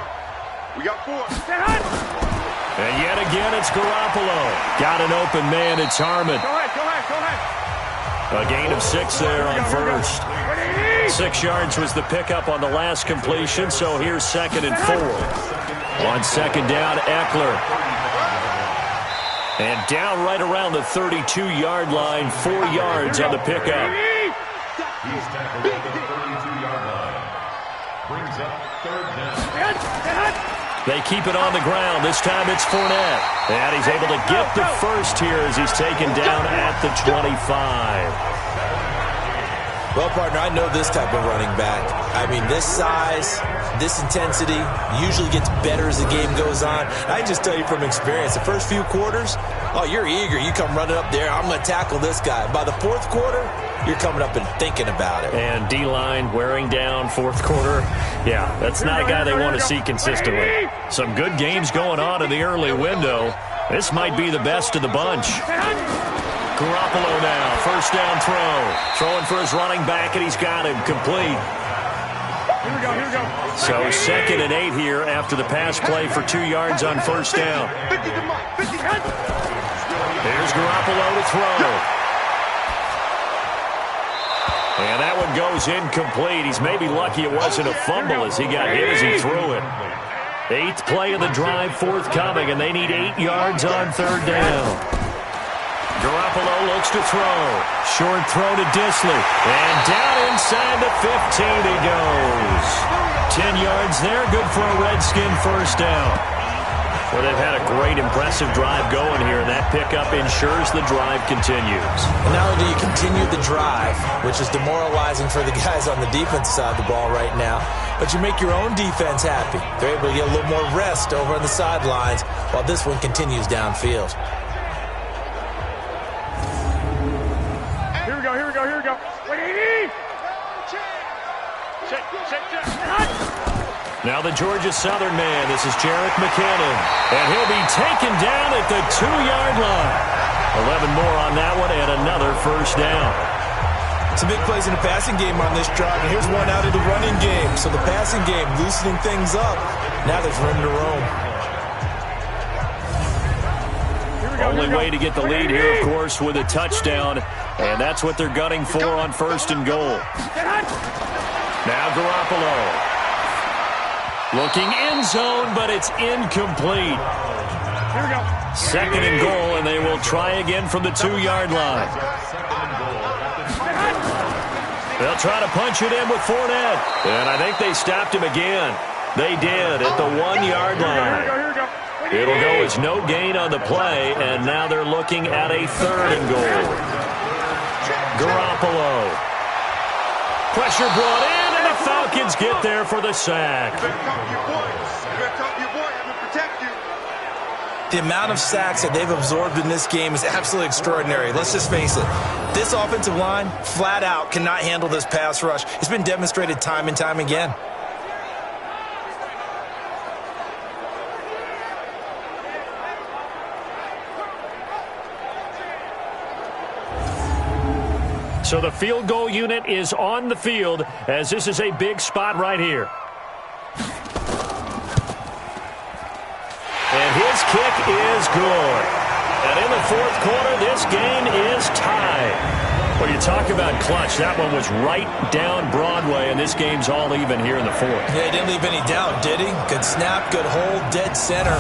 We got 4. And yet again, it's Garoppolo. Got an open man. It's Harmon. Go ahead. A gain of 6 there on first. 6 yards was the pickup on the last completion, so here's 2nd and 4. On 2nd down, Eckler. And down right around the 32-yard line, 4 yards on the pickup. He's tackled at the 32-yard line. Brings up 3rd down. They keep it on the ground. This time it's Fournette. And he's able to get the first here as he's taken down at the 25. Well, partner, I know this type of running back. I mean, this size, this intensity usually gets better as the game goes on. I can just tell you from experience, the first few quarters, oh, you're eager. You come running up there, I'm going to tackle this guy. By the 4th quarter, you're coming up and thinking about it. And D-line wearing down 4th quarter. Yeah, that's not a guy they want to see consistently. Some good games going on in the early window. This might be the best of the bunch. Garoppolo now, 1st down throw. Throwing for his running back, and he's got him complete. Here we go. So 2nd and 8 here after the pass play for 2 yards on 1st down. Here's Garoppolo to throw. And that one goes incomplete. He's maybe lucky it wasn't a fumble as he got hit as he threw it. 8th play of the drive forthcoming, and they need 8 yards on 3rd down. Garoppolo looks to throw. Short throw to Dissly. And down inside the 15 he goes. 10 yards there, good for a Redskin 1st down. Well, they've had a great, impressive drive going here, and that pickup ensures the drive continues. And not only do you continue the drive, which is demoralizing for the guys on the defense side of the ball right now, but you make your own defense happy. They're able to get a little more rest over on the sidelines while this one continues downfield. Here we go. 180. Now the Georgia Southern man. This is Jerick McKinnon. And he'll be taken down at the 2-yard line. 11 more on that one and another 1st down. Some big plays in the passing game on this drive, and here's one out of the running game. So the passing game loosening things up. Now there's room to roam. Only way to get the lead here, of course, with a touchdown. And that's what they're gunning for on 1st and goal. Now Garoppolo. Looking end zone, but it's incomplete. Here we go. 2nd and goal, and they will try again from the 2-yard line. They'll try to punch it in with Fournette. And I think they stopped him again. They did at the 1-yard line. It'll go as no gain on the play, and now they're looking at a 3rd and goal. Garoppolo. Pressure brought in, and the Falcons get there for the sack. The amount of sacks that they've absorbed in this game is absolutely extraordinary. Let's just face it. This offensive line, flat out, cannot handle this pass rush. It's been demonstrated time and time again. So the field goal unit is on the field as this is a big spot right here. And his kick is good. And in the 4th quarter, this game is tied. Well, you talk about clutch. That one was right down Broadway, and this game's all even here in the 4th. Yeah, he didn't leave any doubt, did he? Good snap, good hold, dead center.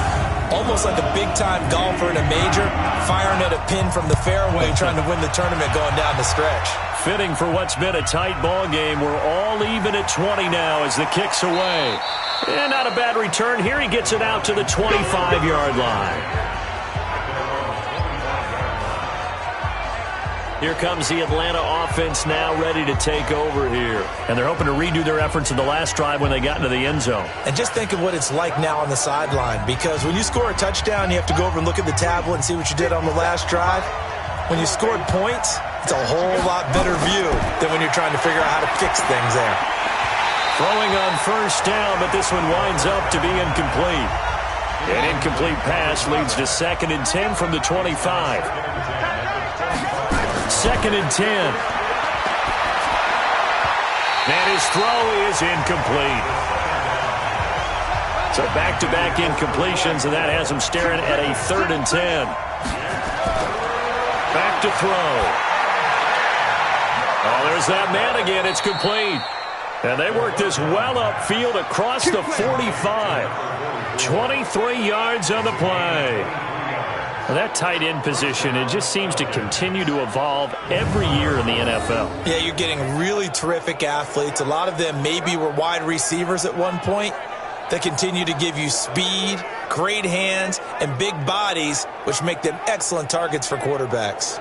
Almost like a big-time golfer in a major, firing at a pin from the fairway, trying to win the tournament going down the stretch. Fitting for what's been a tight ball game. We're all even at 20 now as the kick's away. And not a bad return here. He gets it out to the 25-yard line. Here comes the Atlanta offense now ready to take over here. And they're hoping to redo their efforts in the last drive when they got into the end zone. And just think of what it's like now on the sideline, because when you score a touchdown, you have to go over and look at the tablet and see what you did on the last drive. When you scored points, it's a whole lot better view than when you're trying to figure out how to fix things there. Throwing on first down, but this one winds up to be incomplete. An incomplete pass leads to 2nd and 10 from the 25. 2nd and 10. And his throw is incomplete. So back-to-back incompletions, and that has him staring at a 3rd and 10. Back to throw. Oh, there's that man again. It's complete. And they work this well upfield across the 45. 23 yards on the play. Well, that tight end position, it just seems to continue to evolve every year in the NFL. Yeah, you're getting really terrific athletes. A lot of them maybe were wide receivers at one point. They continue to give you speed, great hands, and big bodies, which make them excellent targets for quarterbacks.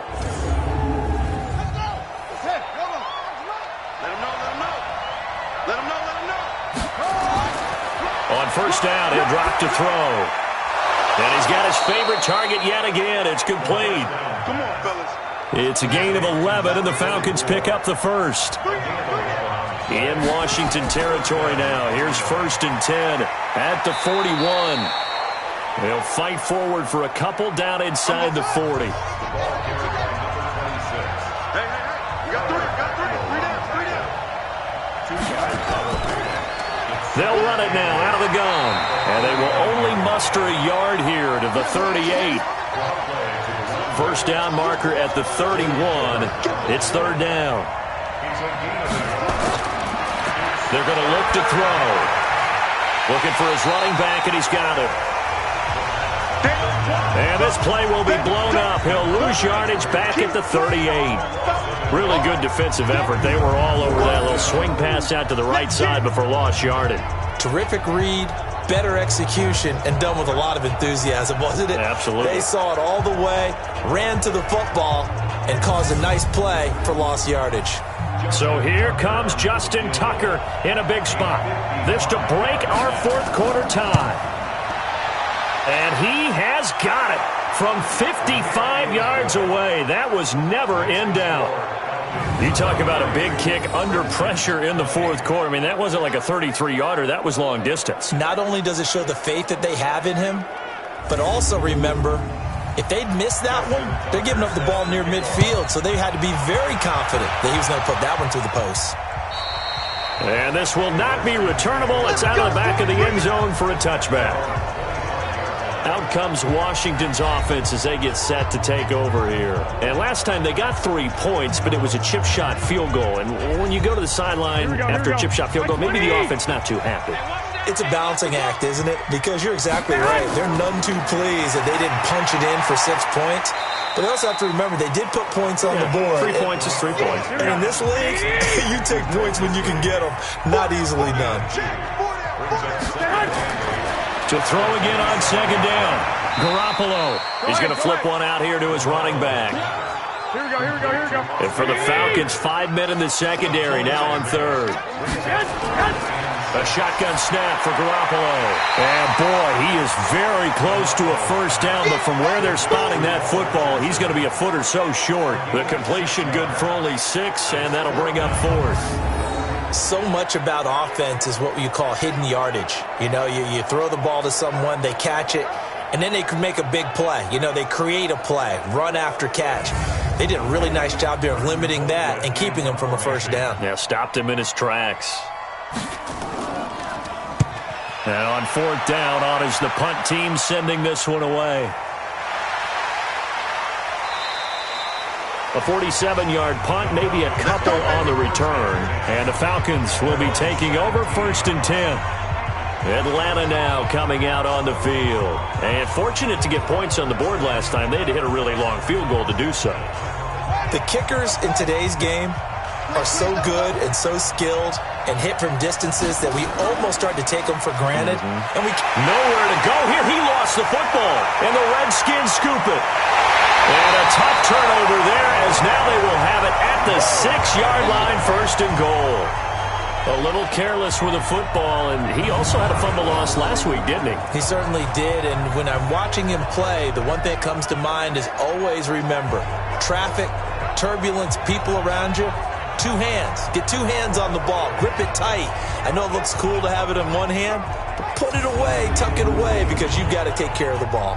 On first down, he'll drop to throw. And he's got his favorite target yet again. It's complete. Come on, fellas. It's a gain of 11, and the Falcons pick up the first. In Washington territory now. Here's 1st and 10 at the 41. They'll fight forward for a couple down inside the 40. Hey, you got three. They'll run it now out of the gun. And they will only muster a yard here to the 38. First down marker at the 31. It's 3rd down. They're going to look to throw. Looking for his running back, and he's got it. And this play will be blown up. He'll lose yardage back at the 38. Really good defensive effort. They were all over that little swing pass out to the right side before lost yardage. Terrific read, better execution, and done with a lot of enthusiasm, wasn't it? Absolutely. They saw it all the way, ran to the football, and caused a nice play for lost yardage. So here comes Justin Tucker in a big spot. This to break our 4th quarter tie. And he has got it from 55 yards away. That was never in doubt. You talk about a big kick under pressure in the 4th quarter. I mean, that wasn't like a 33-yarder. That was long distance. Not only does it show the faith that they have in him, but also remember, if they'd missed that one, they're giving up the ball near midfield, so they had to be very confident that he was going to put that one through the post. And this will not be returnable. It's out of the back of the end zone for a touchback. Out comes Washington's offense as they get set to take over here. And last time they got 3 points, but it was a chip shot field goal. And when you go to the sideline after a chip shot field goal, maybe the offense not too happy. It's a balancing act, isn't it? Because you're exactly right. They're none too pleased that they didn't punch it in for 6 points. But they also have to remember they did put points on the board. 3 points is 3 points. And in this league, you take points when you can get them. Not easily done. To throw again on 2nd down. Garoppolo is going to flip one out here to his running back. Here we go. And for the Falcons, 5 men in the secondary, now on 3rd. A shotgun snap for Garoppolo. And boy, he is very close to a first down, but from where they're spotting that football, he's going to be a foot or so short. The completion good for only 6, and that'll bring up 4th. So much about offense is what you call hidden yardage. You know, you throw the ball to someone, they catch it, and then they can make a big play. You know, they create a play, run after catch. They did a really nice job there of limiting that and keeping him from a first down. Yeah, stopped him in his tracks. And on 4th down, on is the punt team sending this one away. A 47-yard punt, maybe a couple on the return. And the Falcons will be taking over 1st and 10. Atlanta now coming out on the field. And fortunate to get points on the board last time. They had to hit a really long field goal to do so. The kickers in today's game are so good and so skilled and hit from distances that we almost start to take them for granted. And we nowhere to go here. He lost the football. And the Redskins scoop it. And a tough turnover there as now they will 6-yard line, 1st and goal. A little careless with the football, and he also had a fumble loss last week, didn't he? He certainly did, and when I'm watching him play, the one thing that comes to mind is always remember, traffic, turbulence, people around you, 2 hands. Get 2 hands on the ball. Grip it tight. I know it looks cool to have it in one hand, but put it away, tuck it away, because you've got to take care of the ball.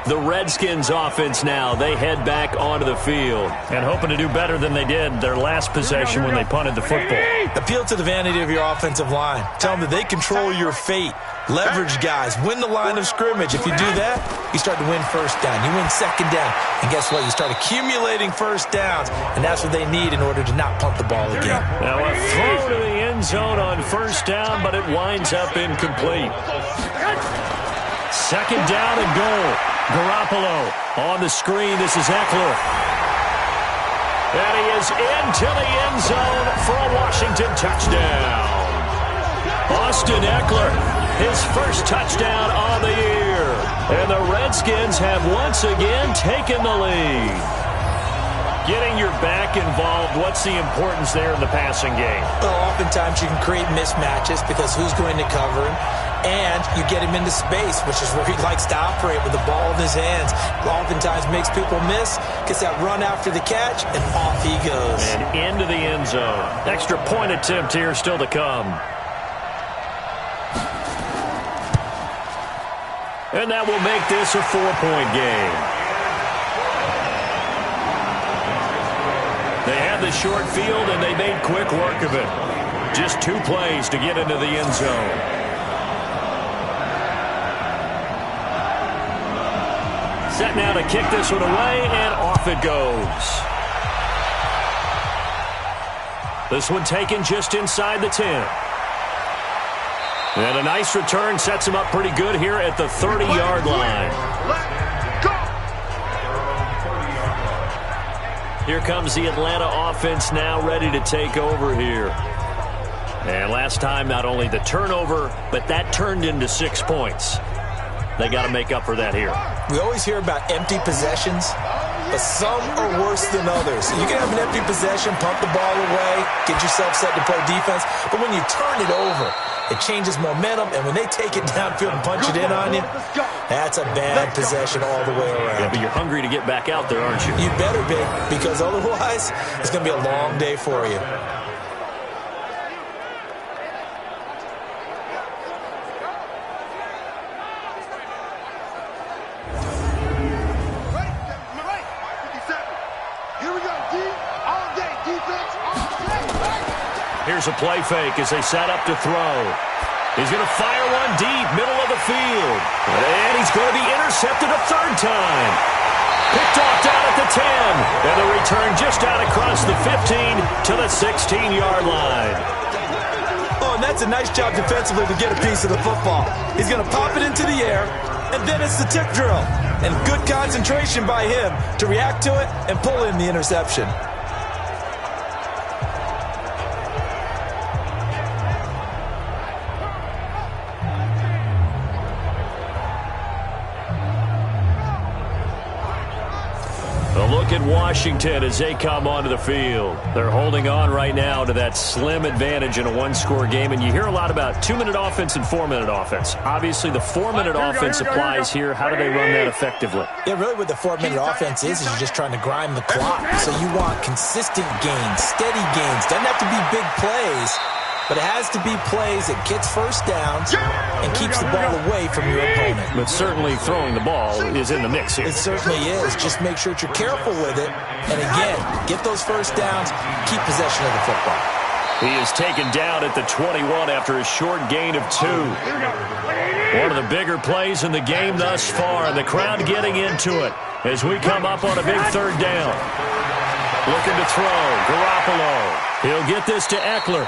The Redskins offense now, they head back onto the field and hoping to do better than they did their last possession when they punted the football. Appeal to the vanity of your offensive line. Tell them that they control your fate. Leverage guys. Win the line of scrimmage. If you do that, you start to win 1st down. You win 2nd down. And guess what? You start accumulating 1st downs, and that's what they need in order to not punt the ball again. Now a throw to the end zone on 1st down, but it winds up incomplete. 2nd down and goal. Garoppolo on the screen. This is Eckler. And he is into the end zone for a Washington touchdown. Austin Eckler, his first touchdown on the year. And the Redskins have once again taken the lead. Getting your back involved, what's the importance there in the passing game? Well, oftentimes you can create mismatches because who's going to cover him? And you get him into space, which is where he likes to operate with the ball in his hands. Oftentimes makes people miss, gets that run after the catch, and off he goes. And into the end zone. Extra point attempt here still to come. And that will make this a 4-point game. They had the short field, and they made quick work of it. Just 2 plays to get into the end zone. Set now to kick this one away, and off it goes. This one taken just inside the 10. And a nice return sets him up pretty good here at the 30-yard line. Here comes the Atlanta offense now ready to take over here. And last time, not only the turnover, but that turned into 6 points. They got to make up for that here. We always hear about empty possessions, but some are worse than others. You can have an empty possession, pump the ball away, get yourself set to play defense, but when you turn it over, it changes momentum, and when they take it downfield and punch it in on you, that's a bad possession all the way around. Yeah, but you're hungry to get back out there, aren't you? You better be, because otherwise, it's going to be a long day for you. Here's a play fake as they set up to throw. He's going to fire one deep, middle of the field. And he's going to be intercepted a 3rd time. Picked off down at the 10. And the return just out across the 15 to the 16-yard line. Oh, and that's a nice job defensively to get a piece of the football. He's going to pop it into the air, and then it's the tip drill. And good concentration by him to react to it and pull in the interception. A look at Washington as they come onto the field. They're holding on right now to that slim advantage in a 1-score game, and you hear a lot about 2-minute offense and 4-minute offense. Obviously, the 4-minute offense applies here. How do they run that effectively? Yeah, really what the 4-minute offense is you're just trying to grind the clock. So you want consistent gains, steady gains. Doesn't have to be big plays, but it has to be plays that gets 1st downs and keeps the ball away from your opponent. But certainly throwing the ball is in the mix here. It certainly is. Just make sure that you're careful with it. And again, get those 1st downs, keep possession of the football. He is taken down at the 21 after a short gain of 2. One of the bigger plays in the game thus far, and the crowd getting into it as we come up on a big 3rd down. Looking to throw, Garoppolo. He'll get this to Eckler.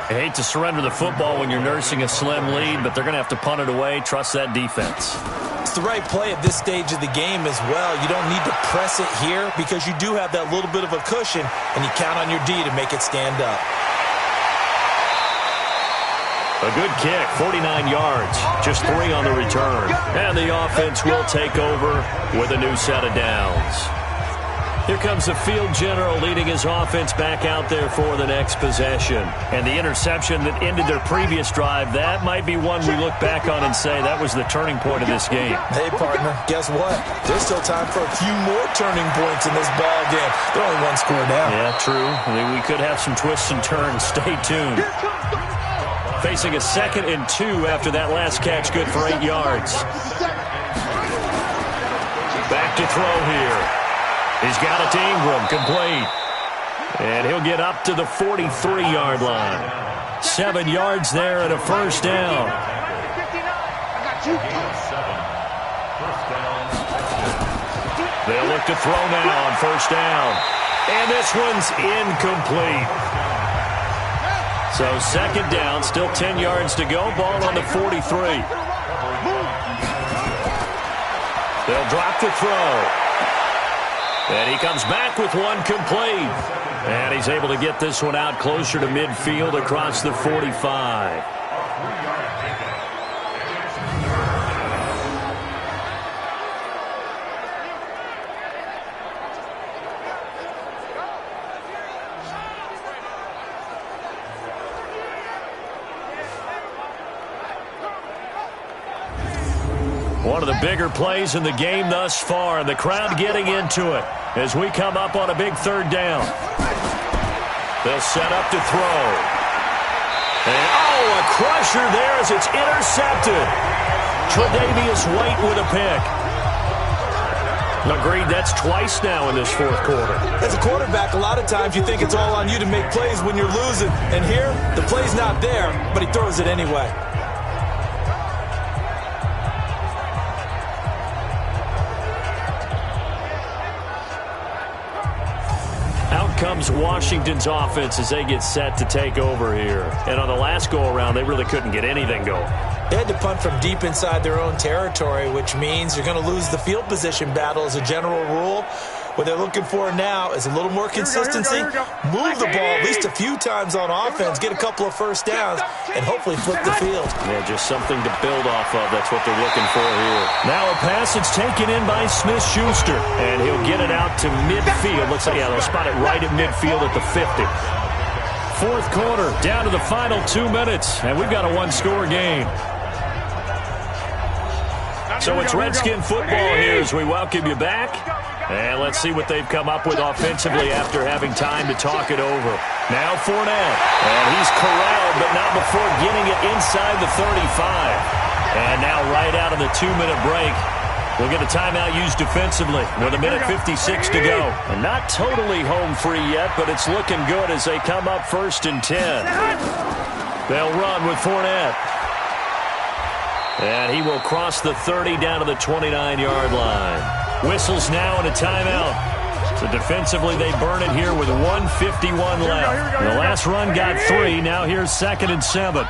I hate to surrender the football when you're nursing a slim lead, but they're going to have to punt it away. Trust that defense. It's the right play at this stage of the game as well. You don't need to press it here because you do have that little bit of a cushion, and you count on your D to make it stand up. A good kick, 49 yards, just 3 on the return. And the offense will take over with a new set of downs. Here Here comes the field general leading his offense back out there for the next possession. And the interception that ended their previous drive, that might be one we look back on and say that was the turning point of this game. Hey, partner, guess what? There's still time for a few more turning points in this ball game. They're only one score down. Yeah, true. I mean, we could have some twists and turns. Stay tuned. Facing a 2nd and 2 after that last catch, good for 8 yards. Back to throw here. He's got it to Ingram, complete. And he'll get up to the 43-yard line. 7 yards there and a first down. They'll look to throw now on first down. And this one's incomplete. So 2nd down, still 10 yards to go. Ball on the 43. They'll drop the throw. And he comes back with one complete. And he's able to get this one out closer to midfield across the 45. One of the bigger plays in the game thus far, and the crowd getting into it as we come up on a big 3rd down. They'll set up to throw. And, a crusher there as it's intercepted. Tre'Davious White with a pick. Agreed, that's twice now in this 4th quarter. As a quarterback, a lot of times you think it's all on you to make plays when you're losing. And here, the play's not there, but he throws it anyway. Comes Washington's offense as they get set to take over here. And on the last go-around, they really couldn't get anything going. They had to punt from deep inside their own territory, which means you're going to lose the field position battle as a general rule. What they're looking for now is a little more consistency, move the ball at least a few times on offense, get a couple of first downs, and hopefully flip the field. Yeah, just something to build off of. That's what they're looking for here. Now a pass that's taken in by Smith-Schuster, and he'll get it out to midfield. Looks like, they'll spot it right at midfield at the 50. 4th quarter, down to the final 2 minutes, and we've got a one-score game. So it's Redskin football here as we welcome you back. And let's see what they've come up with offensively after having time to talk it over. Now Fournette. And he's corralled, but not before getting it inside the 35. And now right out of the 2-minute break, we'll get a timeout used defensively with 1:56 to go. And not totally home free yet, but it's looking good as they come up 1st and 10. They'll run with Fournette. And he will cross the 30 down to the 29-yard line. Whistles now and a timeout. So defensively, they burn it here with 1:51 left. The last run got 3. Now here's 2nd and 7.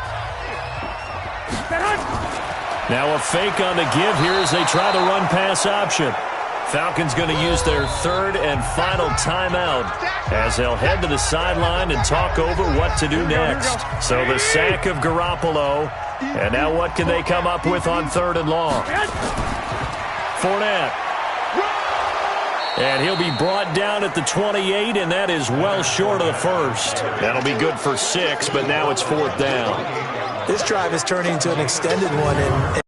Now a fake on the give here as they try the run-pass option. Falcons going to use their 3rd and final timeout as they'll head to the sideline and talk over what to do next. So the sack of Garoppolo. And now what can they come up with on 3rd and long? Fournette. And he'll be brought down at the 28, and that is well short of the 1st. That'll be good for 6, but now it's 4th down. This drive is turning into an extended one, and